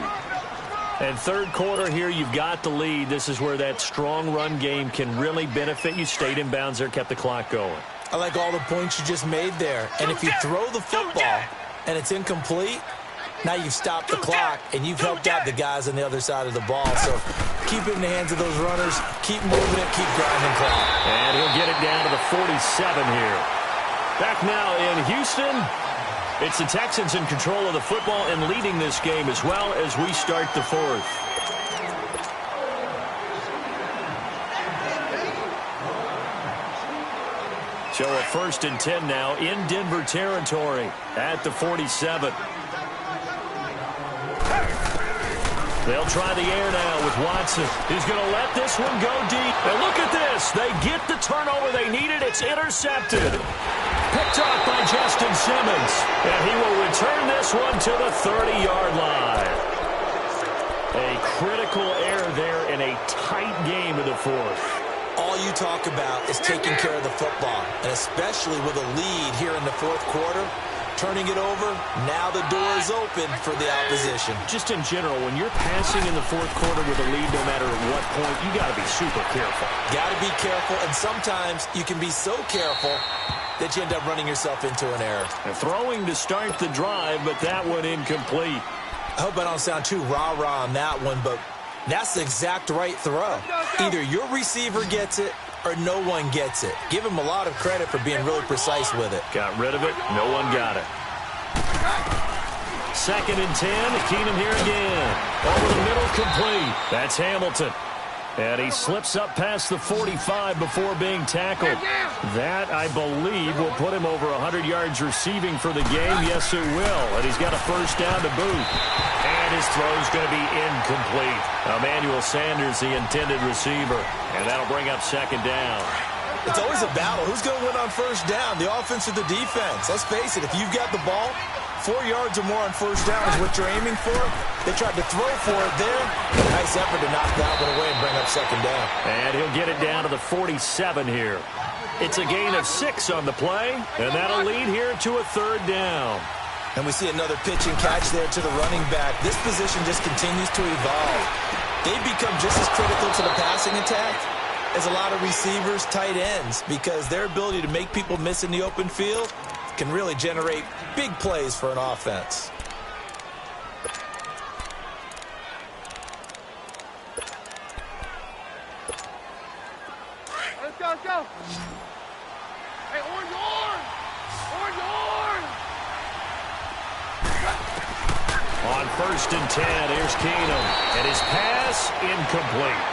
And third quarter here, you've got the lead. This is where that strong run game can really benefit you. Stayed in bounds there, kept the clock going. I like all the points you just made there. And if you throw the football and it's incomplete, now you've stopped the clock and you've helped out the guys on the other side of the ball. So keep it in the hands of those runners. Keep moving it. Keep grinding clock. And he'll get it down to the 47 here. Back now in Houston. It's the Texans in control of the football and leading this game as well as we start the fourth. So a 1st and 10 now in Denver territory at the 47. They'll try the air now with Watson. He's going to let this one go deep. And look at this. They get the turnover they needed. It's intercepted. Picked off by Justin Simmons. And he will return this one to the 30-yard line. A critical error there in a tight game in the fourth. All you talk about is taking care of the football, and especially with a lead here in the fourth quarter. Turning it over, now the door is open for the opposition. Just in general, when you're passing in the fourth quarter with a lead, no matter at what point, you got to be super careful. Got to be careful, and sometimes you can be so careful that you end up running yourself into an error. And throwing to start the drive, but that one incomplete. I hope I don't sound too rah-rah on that one, but that's the exact right throw. Either your receiver gets it or no one gets it. Give him a lot of credit for being really precise with it. Got rid of it. No one got it. 2nd and 10. Keenum here again. Over the middle, complete. That's Hamilton. And he slips up past the 45 before being tackled. That, I believe, will put him over 100 yards receiving for the game. Yes, it will. And he's got a first down to boot. And his throw's going to be incomplete. Emmanuel Sanders, the intended receiver. And that'll bring up 2nd down. It's always a battle. Who's going to win on first down, the offense or the defense? Let's face it, if you've got the ball, 4 yards or more on first down is what you're aiming for. They tried to throw for it there. Nice effort to knock that one away and bring up 2nd down. And he'll get it down to the 47 here. It's a gain of 6 on the play, and that'll lead here to a 3rd down. And we see another pitch and catch there to the running back. This position just continues to evolve. They've become just as critical to the passing attack as a lot of receivers, tight ends, because their ability to make people miss in the open field can really generate big plays for an offense. Let's go, let's go. Hey, orange, orange! Orange, orange! On 1st and 10, here's Keenum. And his pass, incomplete.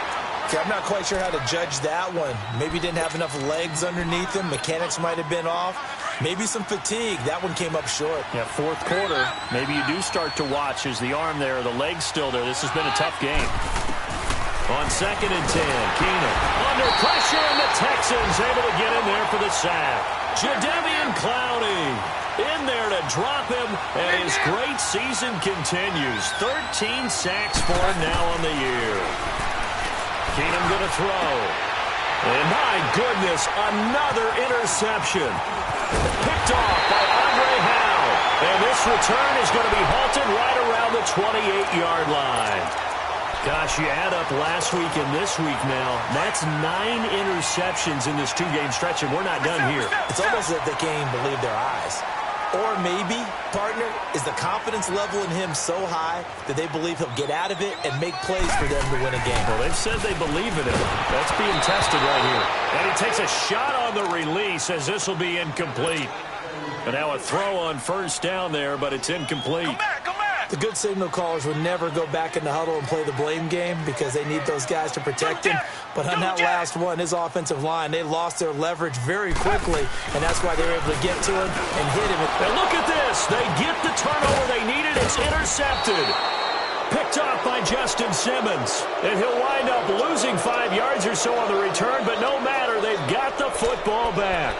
Okay, I'm not quite sure how to judge that one. Maybe didn't have enough legs underneath him. Mechanics might have been off. Maybe some fatigue. That one came up short. Yeah, fourth quarter, maybe you do start to watch. Is the arm there, the leg's still there? This has been a tough game. On 2nd and 10, Keenum under pressure, and the Texans able to get in there for the sack. Jadeveon Clowney in there to drop him, and his great season continues. 13 sacks for him now on the year. Keenum going to throw. And my goodness, another interception. Picked off by Andre Howe. And this return is going to be halted right around the 28-yard line. Gosh, you add up last week and this week now. That's 9 interceptions in this 2-game stretch, and we're not done here. It's almost as if they can't even believe their eyes. Or maybe, partner, is the confidence level in him so high that they believe he'll get out of it and make plays for them to win a game. Well, they've said they believe in him. That's being tested right here. And he takes a shot on the release as this will be incomplete. And now a throw on first down there, but it's incomplete. Come back, come back! The good signal callers would never go back in the huddle and play the blame game because they need those guys to protect him. But on that last one, his offensive line, they lost their leverage very quickly, and that's why they were able to get to him and hit him. And look at this. They get the turnover they needed. It's intercepted. Picked off by Justin Simmons. And he'll wind up losing 5 yards or so on the return, but no matter, they've got the football back.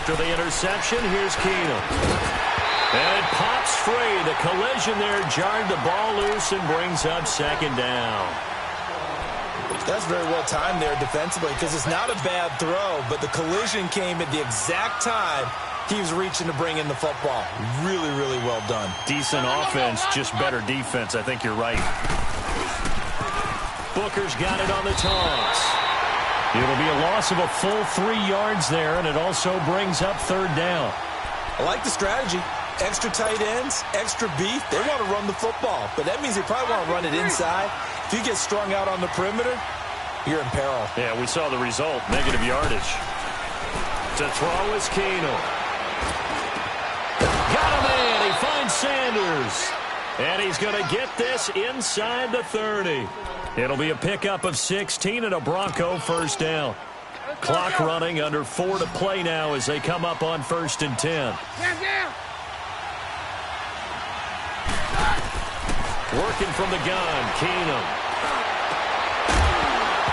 After the interception, here's Keenum. And it pops free. The collision there jarred the ball loose and brings up second down. That's very well timed there defensively because it's not a bad throw, but the collision came at the exact time he was reaching to bring in the football. Really, really well done. Decent offense, just better defense. I think you're right. Booker's got it on the toss. It'll be a loss of a full 3 yards there, and it also brings up third down. I like the strategy. Extra tight ends, extra beef. They want to run the football, but that means they probably want to run it inside. If you get strung out on the perimeter, you're in peril. Yeah, we saw the result, negative yardage. To throw is Keenum. Got him in. He finds Sanders. And he's going to get this inside the 30. It'll be a pickup of 16 and a Bronco first down. Clock running, under 4 to play now as they come up on 1st and 10. Working from the gun, Keenum.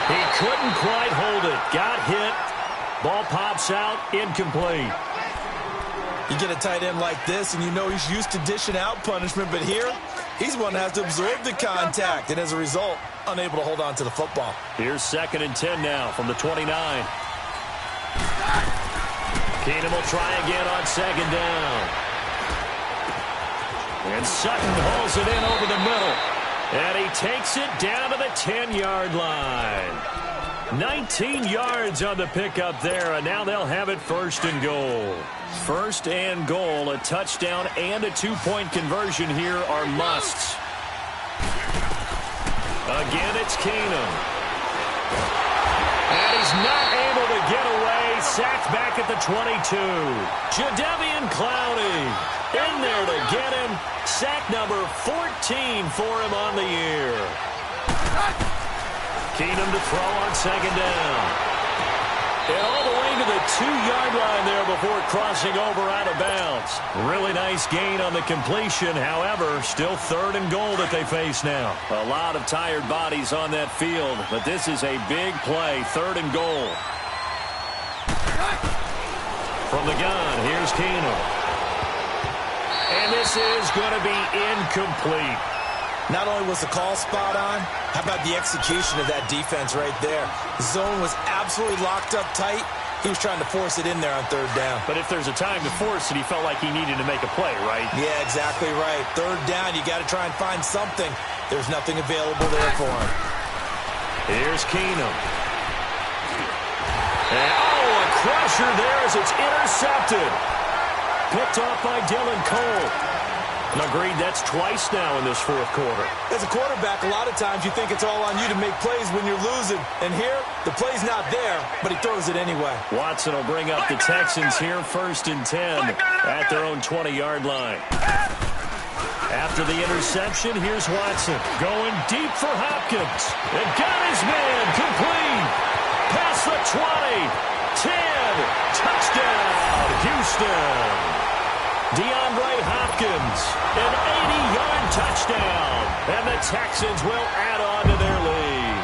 He couldn't quite hold it. Got hit. Ball pops out, incomplete. You get a tight end like this, and you know he's used to dishing out punishment, but here, he's one that has to absorb the contact, and as a result, unable to hold on to the football. Here's 2nd and 10 now from the 29. Keenum will try again on 2nd down. And Sutton hauls it in over the middle. And he takes it down to the 10-yard line. 19 yards on the pickup there, and now they'll have it 1st and goal. 1st and goal, a touchdown and a 2-point conversion here are musts. Again, it's Keenum. And he's not able to get away. Sacked back at the 22. Jadeveon Clowney in there to get him. Sack number 14 for him on the year. Keenum to throw on 2nd down. And all the way to the 2-yard line there before crossing over out of bounds. Really nice gain on the completion. However, still 3rd and goal that they face now. A lot of tired bodies on that field, but this is a big play. 3rd and goal. From the gun, here's Keenum. And this is going to be incomplete. Not only was the call spot on, how about the execution of that defense right there? The zone was absolutely locked up tight. He was trying to force it in there on 3rd down. But if there's a time to force it, he felt like he needed to make a play, right? Yeah, exactly right. 3rd down, you got to try and find something. There's nothing available there for him. Here's Keenum. And, a crusher there as it's intercepted. Picked off by Dylan Cole. And agreed, that's twice now in this 4th quarter. As a quarterback, a lot of times you think it's all on you to make plays when you're losing. And here, the play's not there, but he throws it anyway. Watson will bring up the Texans here 1st and 10 at their own 20-yard line. After the interception, here's Watson going deep for Hopkins. And got his man complete. Past the 20, 10, touchdown, Houston. DeAndre Hopkins, an 80-yard touchdown, and the Texans will add on to their lead.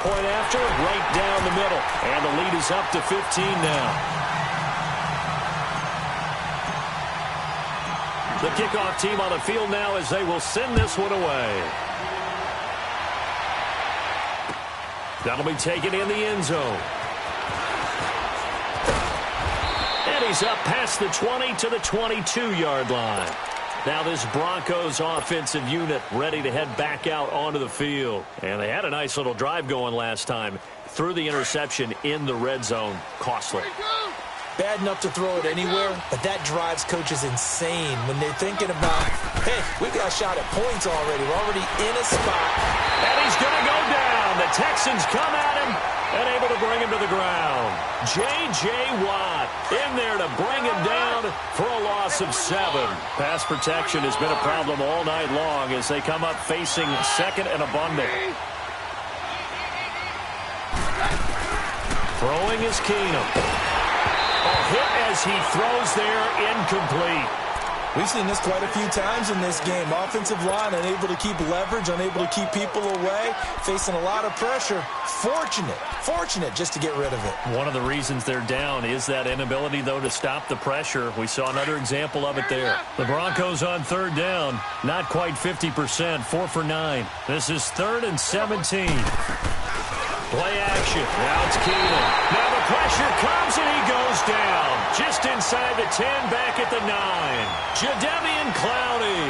Point after, right down the middle, and the lead is up to 15 now. The kickoff team on the field now as they will send this one away. That'll be taken in the end zone. And he's up past the 20 to the 22-yard line. Now this Broncos offensive unit ready to head back out onto the field. And they had a nice little drive going last time. Threw the interception in the red zone. Costly. Bad enough to throw it anywhere, but that drives coaches insane when they're thinking about, hey, we got a shot at points already. We're already in a spot. And he's going to go down. The Texans come at him and able to bring him to the ground. J.J. Watt in there to bring him down for a loss of 7. Pass protection has been a problem all night long as they come up facing 2nd and abundant. Throwing is Keenum. A hit as he throws there, incomplete. We've seen this quite a few times in this game. Offensive line unable to keep leverage, unable to keep people away, facing a lot of pressure. Fortunate just to get rid of it. One of the reasons they're down is that inability, though, to stop the pressure. We saw another example of it there. The Broncos on third down, not quite 50%, 4 for 9. This is 3rd and 17. Play action. Now it's Keenum. Now the pressure comes and he goes down. Just inside the 10, back at the 9. Jadeveon Clowney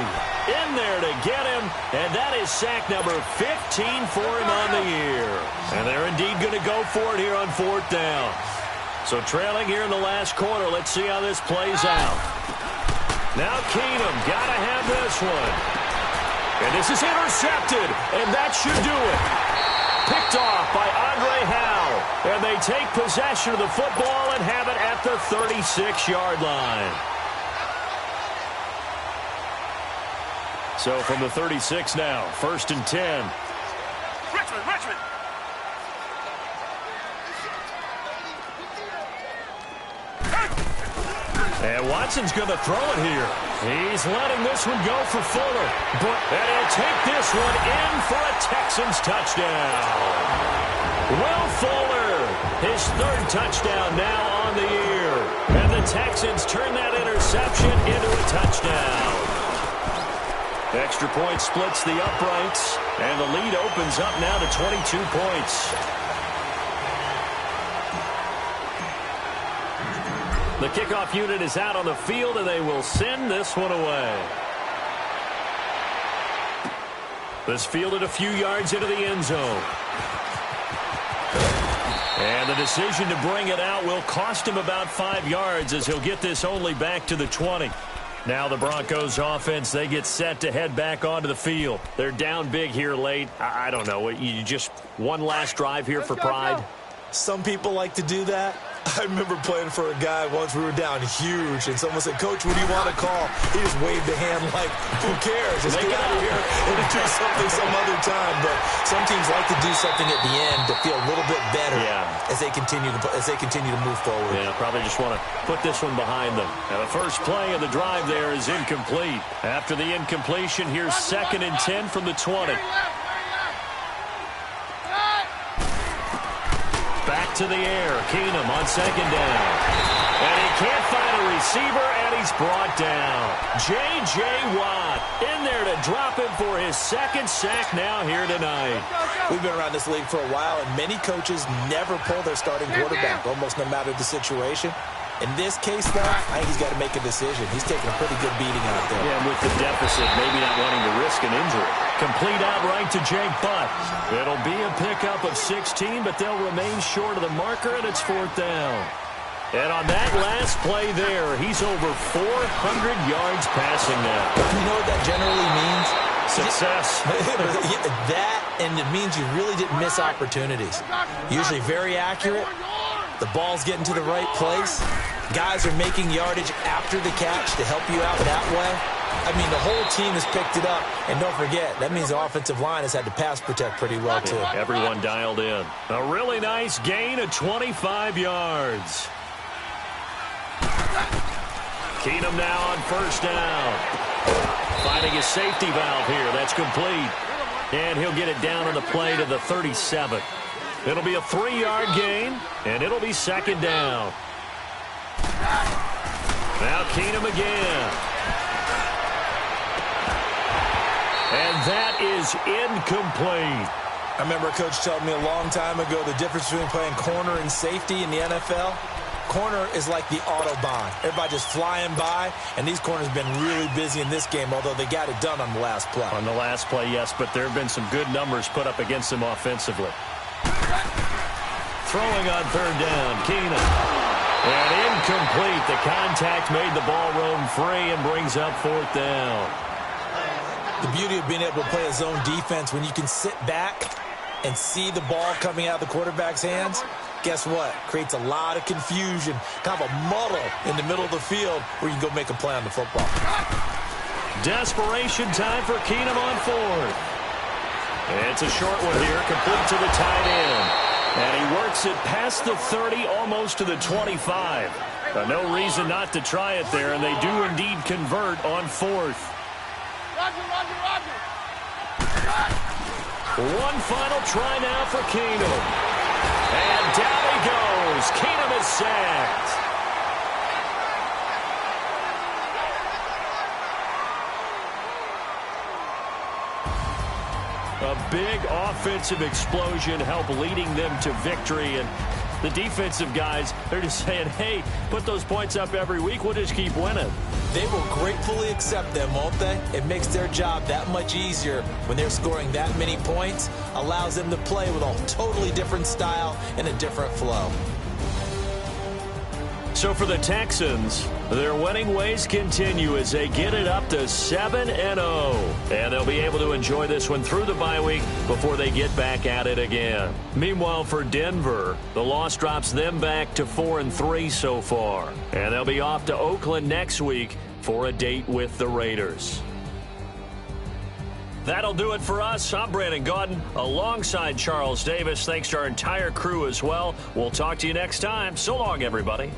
in there to get him. And that is sack number 15 for him on the year. And they're indeed going to go for it here on 4th down. So trailing here in the last quarter. Let's see how this plays out. Now Keenum. Got to have this one. And this is intercepted. And that should do it. Picked off by Andre Howell. And they take possession of the football and have it at the 36-yard line. So from the 36 now, 1st and 10. Richmond. And Watson's going to throw it here. He's letting this one go for Fuller. And he'll take this one in for a Texans touchdown. Will Fuller, his 3rd touchdown now on the year. And the Texans turn that interception into a touchdown. Extra point splits the uprights. And the lead opens up now to 22 points. The kickoff unit is out on the field, and they will send this one away. This fielded a few yards into the end zone. And the decision to bring it out will cost him about 5 yards as he'll get this only back to the 20. Now the Broncos offense, they get set to head back onto the field. They're down big here late. I don't know. You just one last drive here for pride. Some people like to do that. I remember playing for a guy once. We were down huge, and someone said, "Coach, what do you want to call?" He just waved a hand like, "Who cares? Just get out of here and do something some other time." But some teams like to do something at the end to feel a little bit better as they continue to move forward. Yeah, probably just want to put this one behind them. Now the first play of the drive there is incomplete. After the incompletion, here's 2nd and 10 from the 20. Back to the air. Keenum on 2nd down. And he can't find a receiver, and he's brought down. J.J. Watt in there to drop him for his 2nd sack now here tonight. We've been around this league for a while, and many coaches never pull their starting quarterback, almost no matter the situation. In this case, though, I think he's got to make a decision. He's taking a pretty good beating out there. Yeah, with the deficit, maybe not wanting to risk an injury. Complete outright to Jake Butt. It'll be a pickup of 16, but they'll remain short of the marker, and it's 4th down. And on that last play there, he's over 400 yards passing now. You know what that generally means? Success. That, and it means you really didn't miss opportunities. Usually very accurate. The ball's getting to the right place. Guys are making yardage after the catch to help you out that way. I mean, the whole team has picked it up. And don't forget, that means the offensive line has had to pass protect pretty well, too. Everyone dialed in. A really nice gain of 25 yards. Keenum now on 1st down. Finding his safety valve here. That's complete. And he'll get it down on the play to the 37. It'll be a 3-yard gain, and it'll be 2nd down. Now Keenum again. And that is incomplete. I remember a coach telling me a long time ago the difference between playing corner and safety in the NFL. Corner is like the Autobahn. Everybody just flying by, and these corners have been really busy in this game, although they got it done on the last play. On the last play, yes, but there have been some good numbers put up against them offensively. Throwing on 3rd down, Keenum. And incomplete. The contact made the ball roam free and brings up 4th down. The beauty of being able to play a zone defense when you can sit back and see the ball coming out of the quarterback's hands, guess what? Creates a lot of confusion, kind of a muddle in the middle of the field where you can go make a play on the football. Desperation time for Keenum on 4th. It's a short one here, complete to the tight end. And he works it past the 30, almost to the 25. No reason not to try it there, and they do indeed convert on fourth. Roger. One final try now for Keenum. And down he goes. Keenum is sacked. A big offensive explosion helped leading them to victory, and the defensive guys, they're just saying, hey, put those points up every week, we'll just keep winning. They will gratefully accept them, won't they? It makes their job that much easier when they're scoring that many points, allows them to play with a totally different style and a different flow. So for the Texans, their winning ways continue as they get it up to 7-0. And they'll be able to enjoy this one through the bye week before they get back at it again. Meanwhile, for Denver, the loss drops them back to 4-3 so far. And they'll be off to Oakland next week for a date with the Raiders. That'll do it for us. I'm Brandon Gaudin alongside Charles Davis. Thanks to our entire crew as well. We'll talk to you next time. So long, everybody.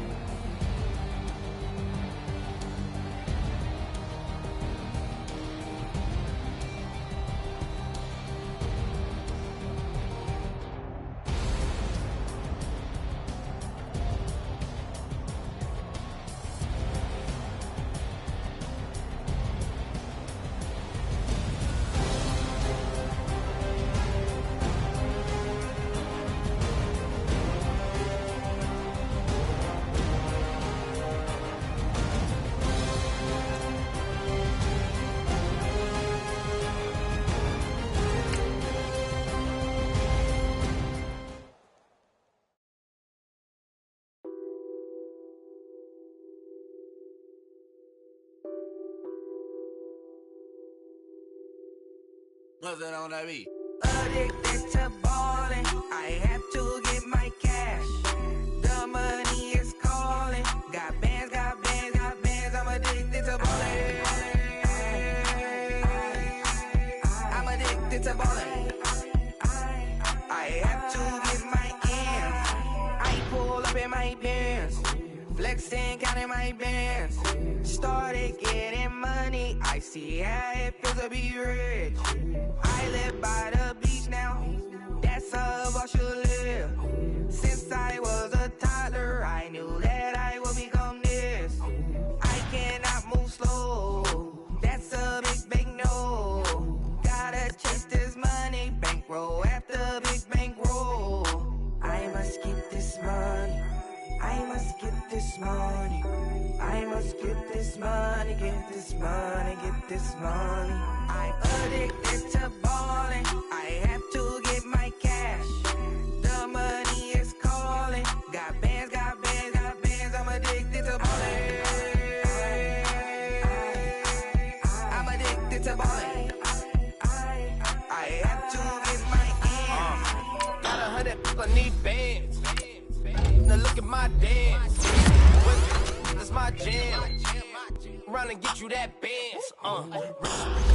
What's that on that beat? Addicted to ballin', I have to get my cash. The money is calling. Got bands, I'm addicted to ballin'. I'm addicted to ballin'. I have to get my ends. I pull up in my pants, flexing, counting my bands. Started getting money, I see how it feels to be rich. I live by the beach now, that's how I should live. Since I was a toddler, I knew that I would become this. I cannot move slow, that's a big no. Gotta chase this money, bankroll after big bankroll. I must get this money, I must get this money. I must get this money, get this money, get this money. I'm addicted to ballin', I have to get my cash. The money is calling. Got bands, I'm addicted to ballin'. I'm addicted to ballin'. I have to get my ends. Got 100 I need bands. Now look at my dance. That's my jam. Run and get you that Benz.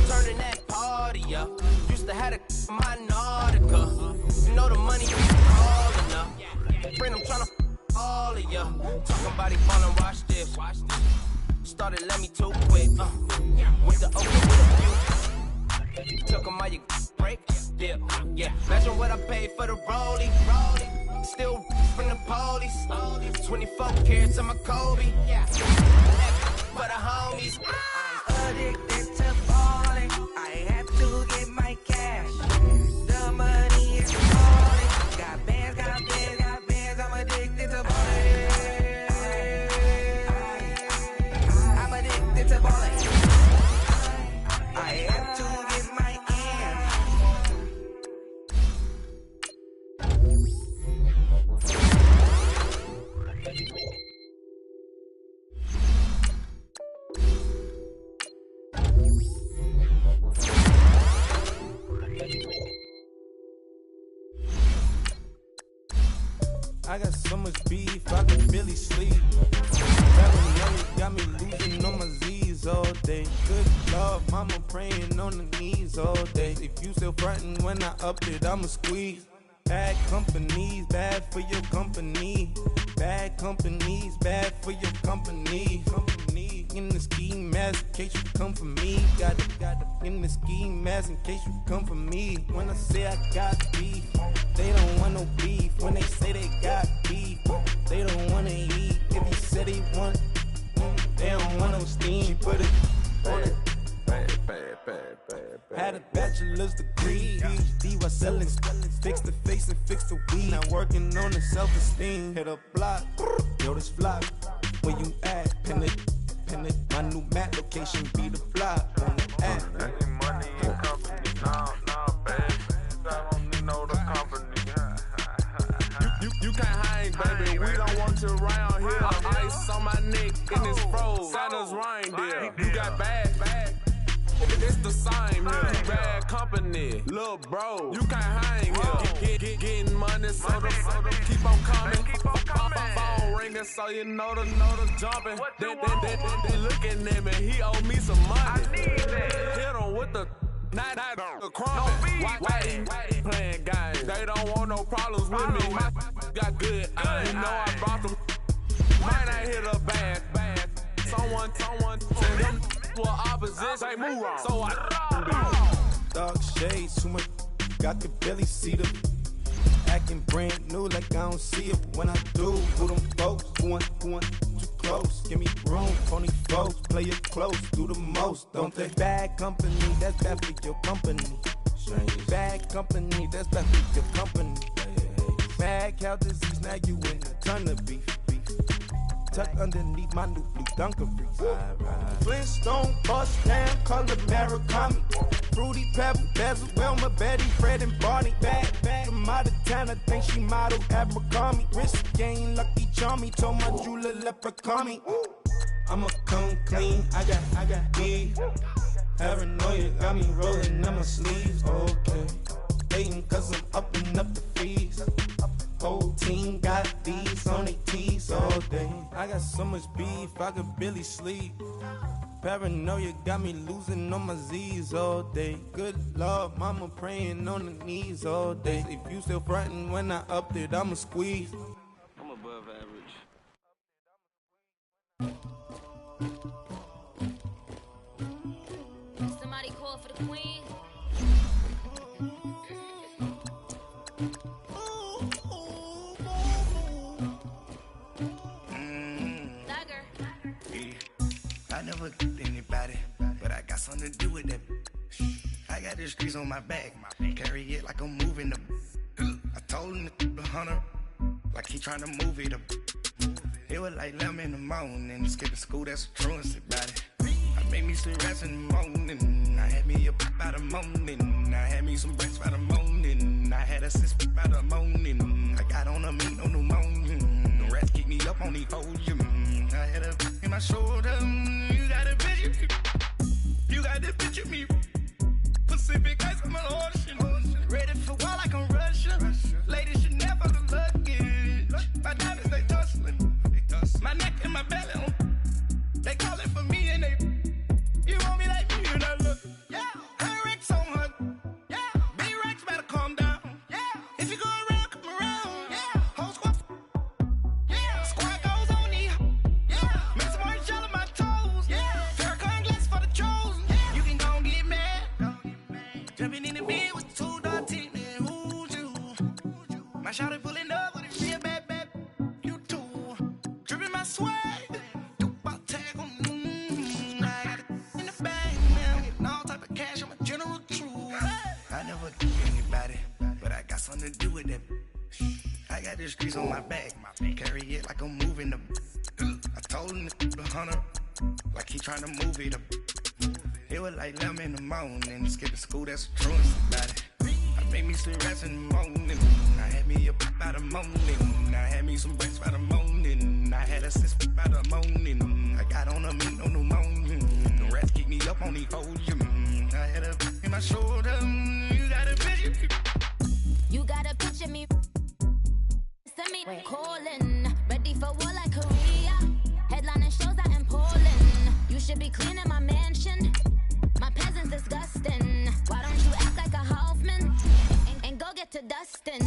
Turning that party up. Used to have a my Nautica. You know the money calling up. Friend, I'm tryna all of ya. Talking about he ballin', watch this. Started let me too quick. With the open with a few. Took him all you break. Dip. Yeah. Imagine what I paid for the rollie. Still from the police. 24 carats on my Kobe. Yeah. For the homies. I'm addicted to ballin', I have to get my cash. The money is calling. Got bands, I'm addicted to ballin'. I'm addicted to ballin'. I have to get my I got so much beef, I can barely sleep. Got me losing on my Z's all day. Good love, mama praying on the knees all day. If you still frontin' when I upped it, I'ma squeeze. Bad companies, bad for your company. Bad companies, bad for your company. Company in the ski mask in case you come for me. Got it in the ski mask in case you come for me. When I say I got beef, they don't want no beef. When they say they got beef, they don't wanna eat. If you said they want, they don't want no steam. Put it on it. Had a bachelor's degree, PhD while selling. Fix the face and fix the weed. Now working on the self-esteem. Hit a block, yo this flock. Where you at? Pin it. My new map location be the block on the app. Money and company, no, baby. I don't need no the company. You can't hang, baby. We don't want you around here. Ice on my neck and it's froze. Santa's reindeer. You got bad. It's the same here. Bad company, little bro. You can't hang here. Getting money, so the keep on coming. Phone ringing, so you know the jumping. They looking at me. He owe me some money. Hit him with the night crumb. Why he playing games? They don't want no problems with me. My got good. You know I brought them. Mine ain't hit a bad. Someone tell them. Well, opposition, say move wrong. So I dark shades, too much. Got the belly see them. Acting brand new like I don't see it. When I do, who them folks? Who want too close? Give me room, phony folks. Play it close, do the most, don't they? Bad company, that's bad for your company. Bad company, that's bad for your company. Mad cow disease, now you in a ton of beef. Tuck underneath my new blue dungarees. Flintstone, bust down, color Murakami. Fruity Pebble, Bezel, Wilma, Betty, Fred, and Barney. Bad from out of town, I think she model Abercrombie. Wrist game, Lucky Charmy, told my jeweler leprechaun. I'ma come clean, I got beef. Paranoia got me rolling on my sleeves, okay. Hating cause I'm upping up the fees. Whole team got these on their tees all day. I got so much beef, I could barely sleep. Paranoia got me losing on my Z's all day. Good Lord, mama praying on the knees all day. If you still frontin' when I upped it, I'ma squeeze. I'm above average. Somebody call for the queen. I never anybody, but I got something to do with that. I got the streets on my back, carry it like I'm moving the. I told him the hunter, like he trying to move it up. It was like 11 in the morning, skipping school, that's a truancy about it. I made me some rest in the morning, I had me a pop by the morning, I had me some breaks by the morning, I had a sis by the morning, I got on a meat on the morning, the rats keep me up on the podium, I had a in my shoulder, you got a picture, you got this picture me, Pacific ice on my ocean, ready for war like I'm Russia, ladies should never the luggage, my diamonds they tussling, my neck and my belly, they calling for me and they, you want me like me and I look, yeah, her Rex on her, yeah, B-Rex better calm down, yeah, if you go around, come around, yeah, whole squad, yeah, squad goes on me, yeah, make some orange gel on my toes, yeah, Farrakhan glass for the chosen, yeah, you can go and get mad, jumping in the bed with 2 dark teeth, and who's you, my shawty pulling up with a real bad, you too, dripping my swag, something to do with that. I got the streets on my back, carry it like I'm moving the. I told him the hunter, like he trying to move it up. It was like 11 in the morning, skipping school, that's a truancy about it. I made me some rest in the morning, I had me a pop by the morning, I had me some breaks by the morning, I had a sis by the morning, I got on a meat on the morning, the rats keep me up on the podium, I had a in my shoulder, you got a picture. You got a picture me. Send me calling. Ready for war like Korea. Headlining shows out in Poland. You should be cleaning my mansion. My peasants disgusting. Why don't you act like a Hoffman and go get to dustin'?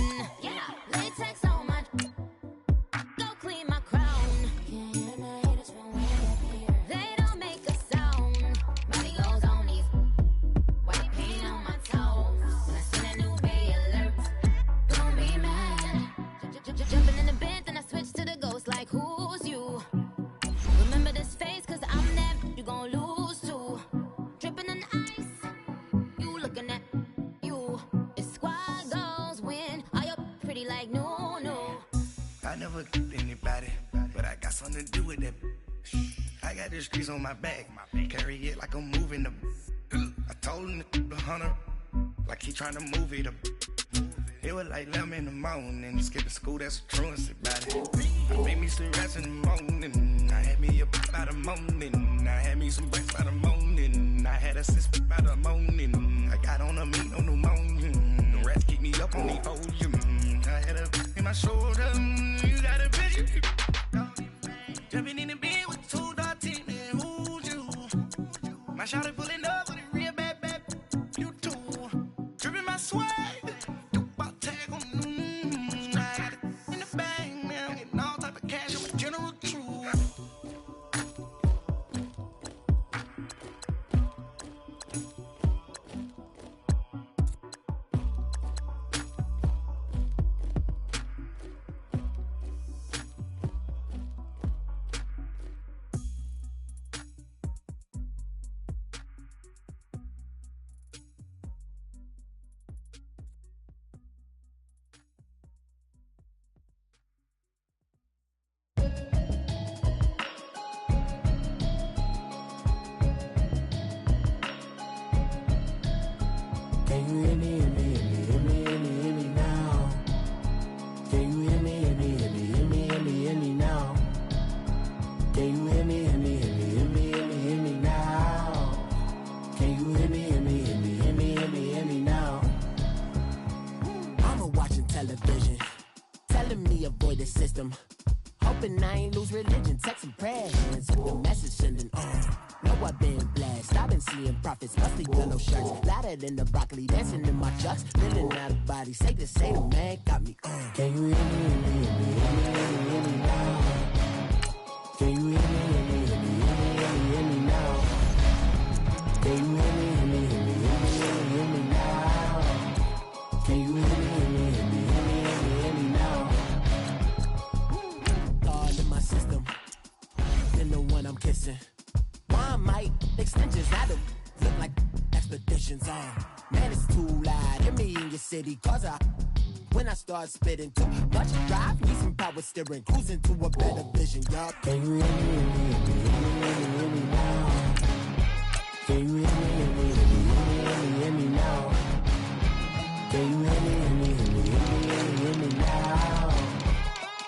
something to do with that. I got the streets on my back. Carry it like I'm moving the. I told him the hunter, like he trying to move it up. It was like 11 in the morning, skipping school, that's a truancy about it. I made me some rest in the morning, I had me up by the morning. I had me some breakfast by the morning, I had a six by the morning. I got on a meat on the morning, the rats keep me up on the ocean. I had a in my shoulder, you got a bitch. Jumping in the bed with 2 dark teeth, and who's you? My shawty pulling up with a real bad, you too. Dripping my swag. Hoping I ain't lose religion, text some prayers, the message sending know I've been blessed, I've been seeing prophets, mostly yellow shirts, louder than the broccoli, dancing in my chucks, feeling out of body, safe to say the man got me Can you hear me, hear me now? Can you hear me, hear me now? Can you hear me, hear me now? Can you hear me, hear me now? God in my system, then the one I'm kissing. Why might extensions out of look like expeditions on? Man, it's too loud. Hear me in your city, cause when I start spitting too much drive, need some power steering, cruising to a better vision, y'all. Can you hear me now? Can you hear me now? Can you hear me now?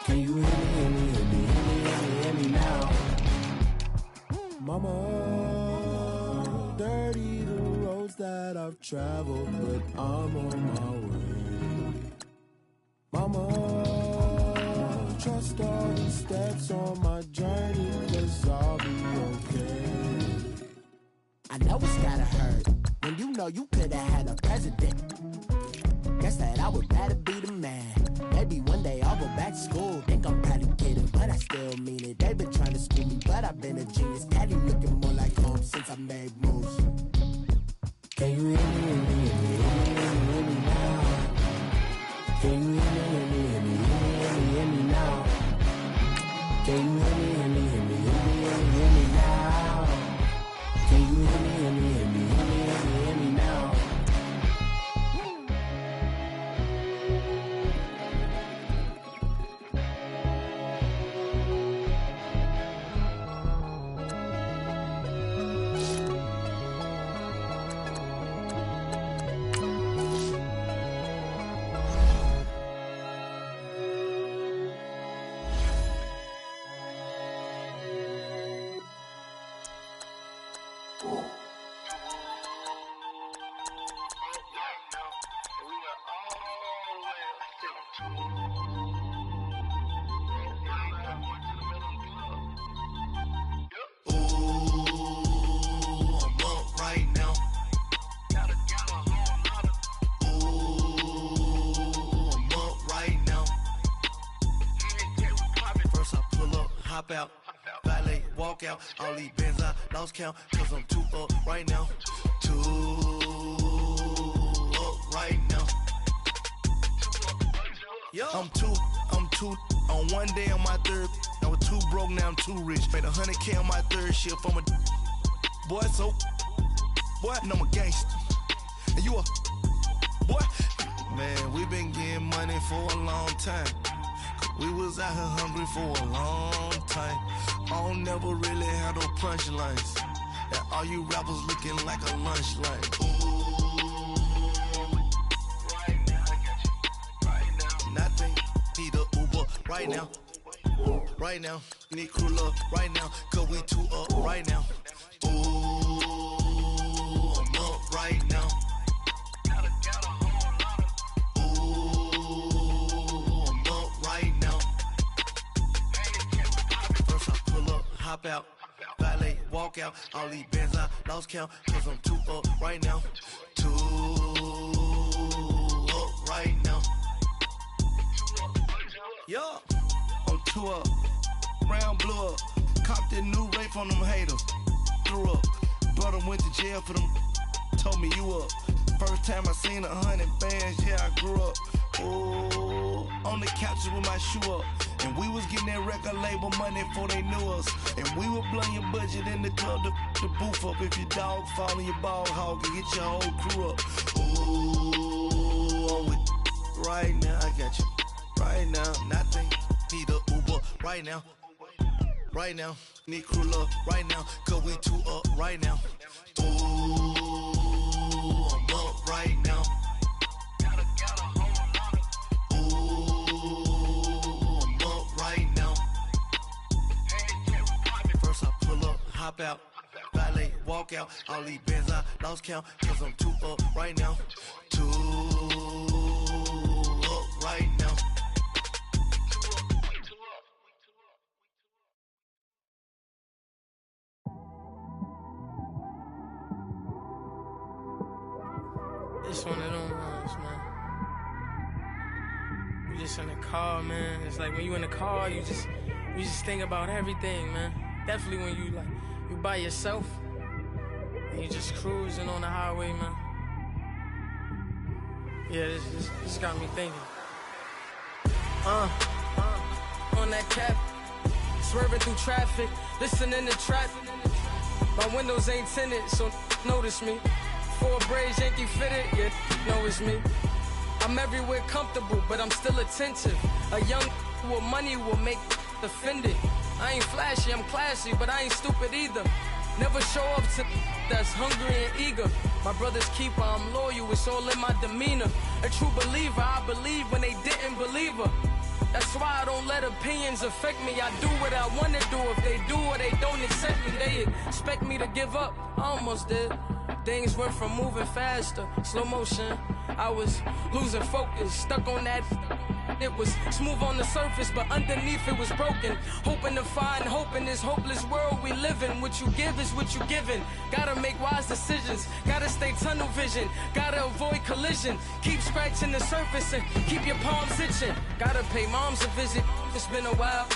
Can you hear me now? Mama, dirty the roads that I've traveled, but I'm on my way. Mama, trust all the steps on my journey, 'cause I'll be okay. I know it's gotta hurt when you know you could've had a president. Guess that I would rather be the man. Maybe one day I'll go back to school. Think I'm probably kidding, but I still mean it. They've been trying to school me, but I've been a genius. Daddy looking more like home since I made moves. Can you hear me now? Can you hear me now? Can you hear me now? Can you hear me now? Out, valet, walk out, all these bands I lost count, 'cause I'm too up right now, too up right now. I'm too, on one day on my third, I was too broke, now I'm too rich, made 100K on my third shift from a boy, so, boy, and I'm a gangster, and you a, boy, man, we been getting money for a long time. We was out here hungry for a long tight. I don't never really have no punchlines. And all you rappers looking like a lunch line. Right now, I got you. Right now, nothing. Need a Uber right now. Right now, need crew love right now. Cause we two up right now. Ooh, I'm up right now. Hop out, valet, walk out. All these bands I lost count, cause I'm too up right now. Too up right now. Yeah, I'm too up. Round blew up. Copped that new rape on them haters. Threw up. Brother went to jail for them. Told me you up. First time I seen 100 bands, yeah, I grew up. Ooh, on the couches with my shoe up. And we was getting that record label money before they knew us. And we were blowing your budget in the club to boof up. If your dog fall in your ball hog and get your whole crew up. Ooh, I'm with right now, I got you. Right now, nothing. Need a Uber right now. Right now, need crew love right now. Cause we two up right now. Ooh, I'm up right now. Hop out, valet, walk out. All these bands I lost count, cause I'm too up right now. Too up right now. It's one of them ones, man. You just in the car, man. It's like when you in the car, you just think about everything, man. Definitely when you by yourself and you just cruising on the highway, man. Yeah, this got me thinking. On that cap, swerving through traffic, listening to trap. My windows ain't tinted, so notice me. 4 braids, Yankee fitted, yeah, know it's me. I'm everywhere comfortable, but I'm still attentive. A young with money will make offended. I ain't flashy, I'm classy, but I ain't stupid either. Never show up to that's hungry and eager. My brother's keeper, I'm loyal, it's all in my demeanor. A true believer, I believe when they didn't believe her. That's why I don't let opinions affect me. I do what I want to do. If they do or they don't accept me, they expect me to give up. I almost did. Things went from moving faster, slow motion. I was losing focus, stuck on that. It was smooth on the surface, but underneath it was broken. Hoping to find hope in this hopeless world we live in. What you give is what you given. Gotta make wise decisions. Gotta stay tunnel vision. Gotta avoid collision. Keep scratching the surface and keep your palms itching. Gotta pay moms a visit. It's been a while.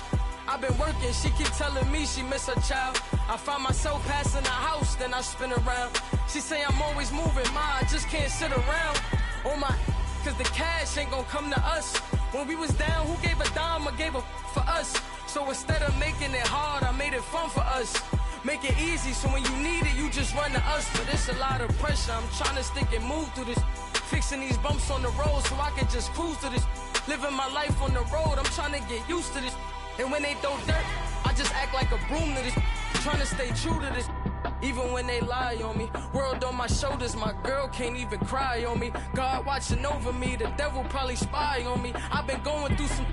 I've been working, she keep telling me she miss her child. I find myself passing the house, then I spin around. She say I'm always moving, ma, I just can't sit around. Oh my, cause the cash ain't gonna come to us. When we was down, who gave a dime or gave a for us? So instead of making it hard, I made it fun for us. Make it easy, so when you need it, you just run to us. But it's a lot of pressure, I'm trying to stick and move through this. Fixing these bumps on the road so I can just cruise to this. Living my life on the road, I'm trying to get used to this. And when they throw dirt, I just act like a broom to this. Trying to stay true to this. Even when they lie on me, world on my shoulders, my girl can't even cry on me. God watching over me, the devil probably spy on me. I've been going through some,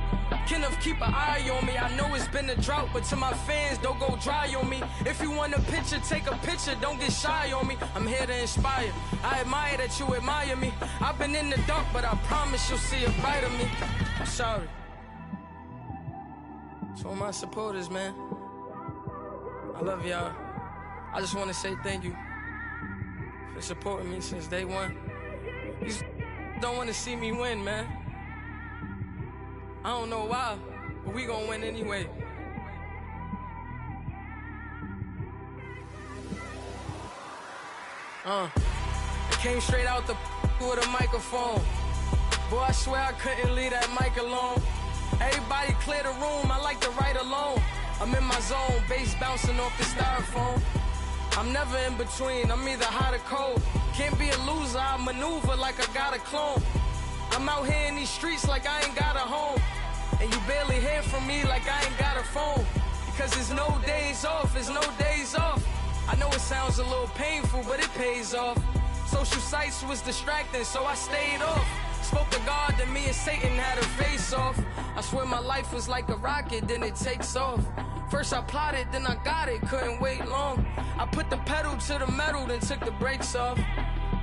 Kenneth keep an eye on me. I know it's been a drought, but to my fans, don't go dry on me. If you want a picture, take a picture, don't get shy on me. I'm here to inspire, I admire that you admire me. I've been in the dark, but I promise you'll see a brighter me. I'm sorry. To all my supporters, man, I love y'all. I just want to say thank you for supporting me since day one. You don't want to see me win, man. I don't know why, but we gonna win anyway. I came straight out the with a microphone. Boy, I swear I couldn't leave that mic alone. Everybody clear the room, I like to write alone. I'm in my zone, bass bouncing off the styrofoam. I'm never in between, I'm either hot or cold. Can't be a loser, I maneuver like I got a clone. I'm out here in these streets like I ain't got a home. And you barely hear from me like I ain't got a phone. cause there's no days off, there's no days off. I know it sounds a little painful, but it pays off. Social sites was distracting, so I stayed off. Spoke to God, then me and Satan had a face off. I swear my life was like a rocket, then it takes off. First I plotted, then I got it, couldn't wait long. I put the pedal to the metal, then took the brakes off.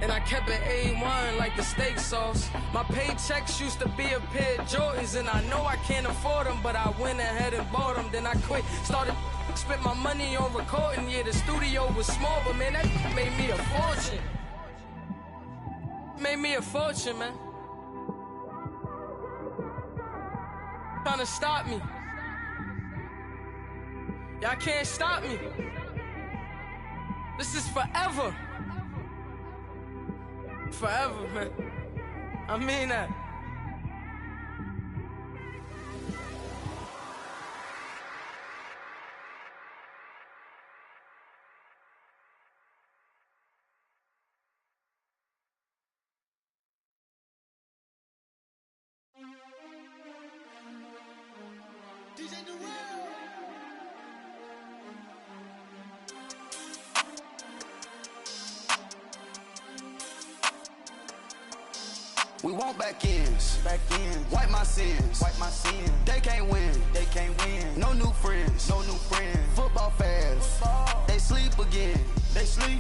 And I kept it A1 like the steak sauce. My paychecks used to be a pair of Jordans, and I know I can't afford them, but I went ahead and bought them. Then I quit, started spent my money on recording. Yeah, the studio was small, but man, that made me a fortune. Made me a fortune, man. Trying to stop me. Y'all can't stop me. This is forever. Forever, man. I mean that. DJ Durrell. We want back ends, wipe my sins, They can't win, No new friends, Football fast, They sleep again,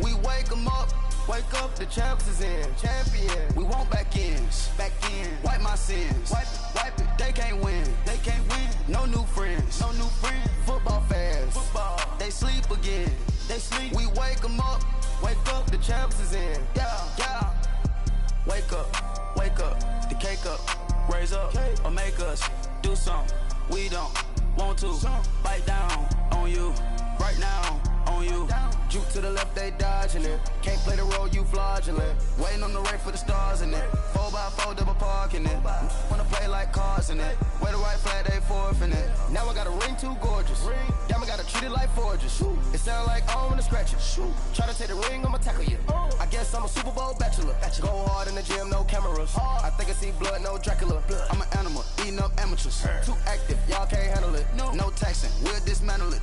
We wake them up, the champs is in, We want back ends, wipe my sins, wipe it. They can't win, No new friends, Football fast, They sleep again, We wake them up, the champs is in, yeah. Wake up, the cake up, raise up, or make us do something we don't want to. Bite down on you, right now on you. Juke to the left, they dodging it. Can't play the role, you fraudulent. Waiting on the race for the stars in it. 4x4 double parking it. Wanna play like cars in it. Wear the right flag, they forfeit it. Now I got a ring too gorgeous. Damn, I gotta treat it like forges. It sound like I wanna scratch it. Try to take the ring, I'ma tackle you. I guess I'm a Super Bowl bachelor. Go hard in the gym, no cameras. I think I see blood, no Dracula. I'm an animal, eating up amateurs. Too active, y'all can't handle it. No taxing, we'll dismantle it.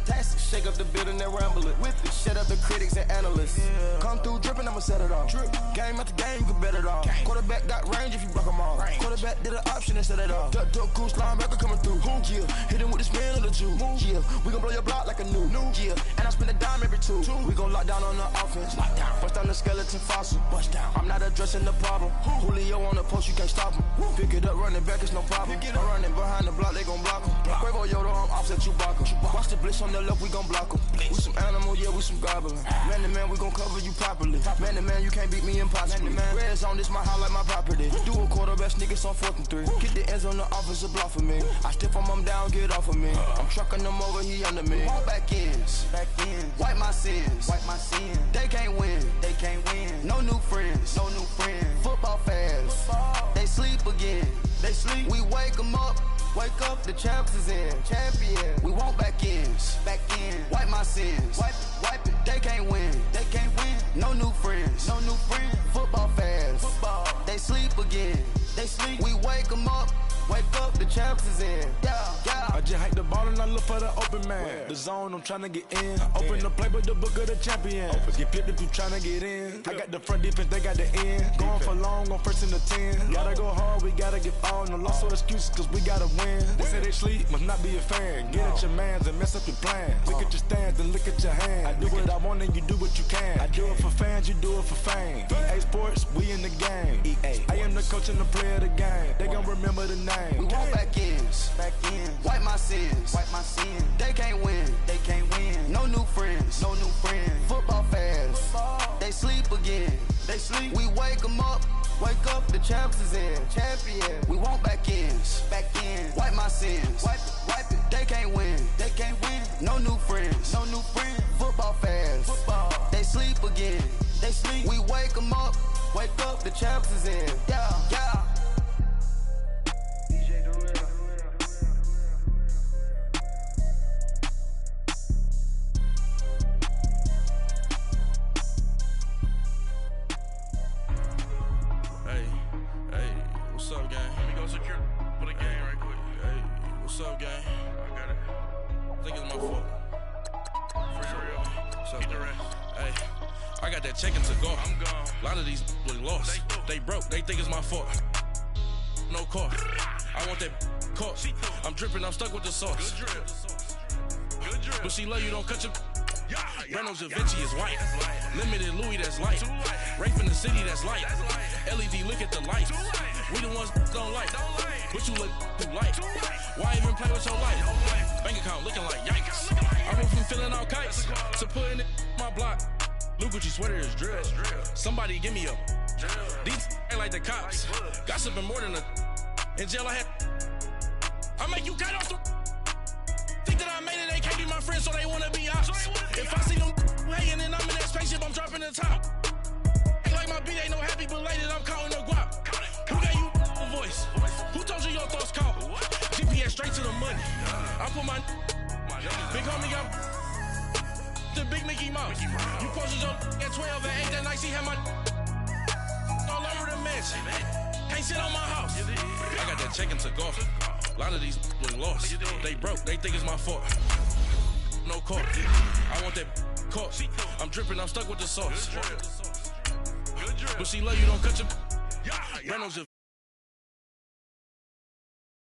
Shake up the building and ramble it. With it, shut up the critics and analysts. Come through dripping, I'ma set it off. Game after game, you can bet it off. Quarterback got range if you block them off. Quarterback did an option and set it off. Duck goose linebacker coming through. Yeah, hit him with the spin of the Jew. Yeah, we gon' blow your block like a new. Yeah, and I spend a dime every two. We gon' lock down on the offense. Bust down the skeleton fossil. I'm not addressing the problem. Julio on the post, you can't stop him. Pick it up, running back, it's no problem. I'm running behind the block, they gon' block him. Quavo Yoda, I'm offset Chewbacca. Watch the blitz on the left, we gon' block him. We some animal, yeah, we some goblin. Man to man, we gon' cover you properly. Man to man, you can't beat me impossibly. Red zone, this my highlight, my property. Do a quarterback sneakers on 4th and 3. Get the ends on the offensive block for me. I stiff him, I'm down, get off of me. I'm trucking them over, he under me. Walk back ends, wipe my sins, They can't win, No new friends, Football fast, They sleep again, We wake them up, the champs is in, We want back ends, wipe my sins, wipe it. They can't win, No new friends, Football fast, They sleep again, We wake them up, the champs is in, yeah. I just hike the ball and I look for the open man. The zone, I'm tryna get in. Open the playbook, the book of the champion. Get flipped if you tryna get in. I got the front defense, they got the end. Going for long, on 1st and the 10. Gotta go hard, we gotta get all. No loss or excuses, cause we gotta win. They say they sleep, must not be a fan. Get at your mans and mess up your plans. Look at your stands and look at your hands. I do what I want and you do what you can. I do it for fans, you do it for fame. EA Sports, we in the game. I am the coach and the player of the game. They gon' remember the name. We want back ends, wipe my sins, They can't win, No new friends, Football fast, They sleep again, We wake them up, the champs is in, We want back ends, wipe my sins, wipe it. They can't win, No new friends, Football fast, They sleep again, We wake them up, the champs is in, yeah. What's up, gang? Let me go secure for the game right quick. Hey, what's up, gang? I got it. I think it's my fault. I got that check-in to go. I'm gone. A lot of these look lost. They broke. They think it's my fault. No car. I want that caught. I'm dripping. I'm stuck with the sauce. Good drip. Good drip. But she love you. Don't cut your. Reynolds Da Vinci is white. Limited Louis, that's light. Rape in the city, that's light. LED, look at the light. We the ones don't like. But you look too light. Why even play with your life? Bank account looking like yikes. I went from feeling all kites to putting it in my block. Blue Gucci sweater is drill. Somebody give me a. These ain't like the cops. Gossiping more than a. In jail I had. I make you cut off the. Think that I made it, they can't be my friends, so they wanna be ops. If I see them hating and I'm in that spaceship, I'm dropping the top. Ain't like my beat, ain't no happy belated, I'm counting the guap. Who gave you a voice? Who told you your thoughts count? GPS straight to the money. I put my big homie got the big Mickey Mouse. You posted your at 12 and 8 that night, she had my all over the mansion. Can't sit on my house. I got that check-in to go. A lot of these look lost. They broke. They think it's my fault. No car. I want that caught. I'm dripping. I'm stuck with the sauce. But she love you. Don't cut your. Reynolds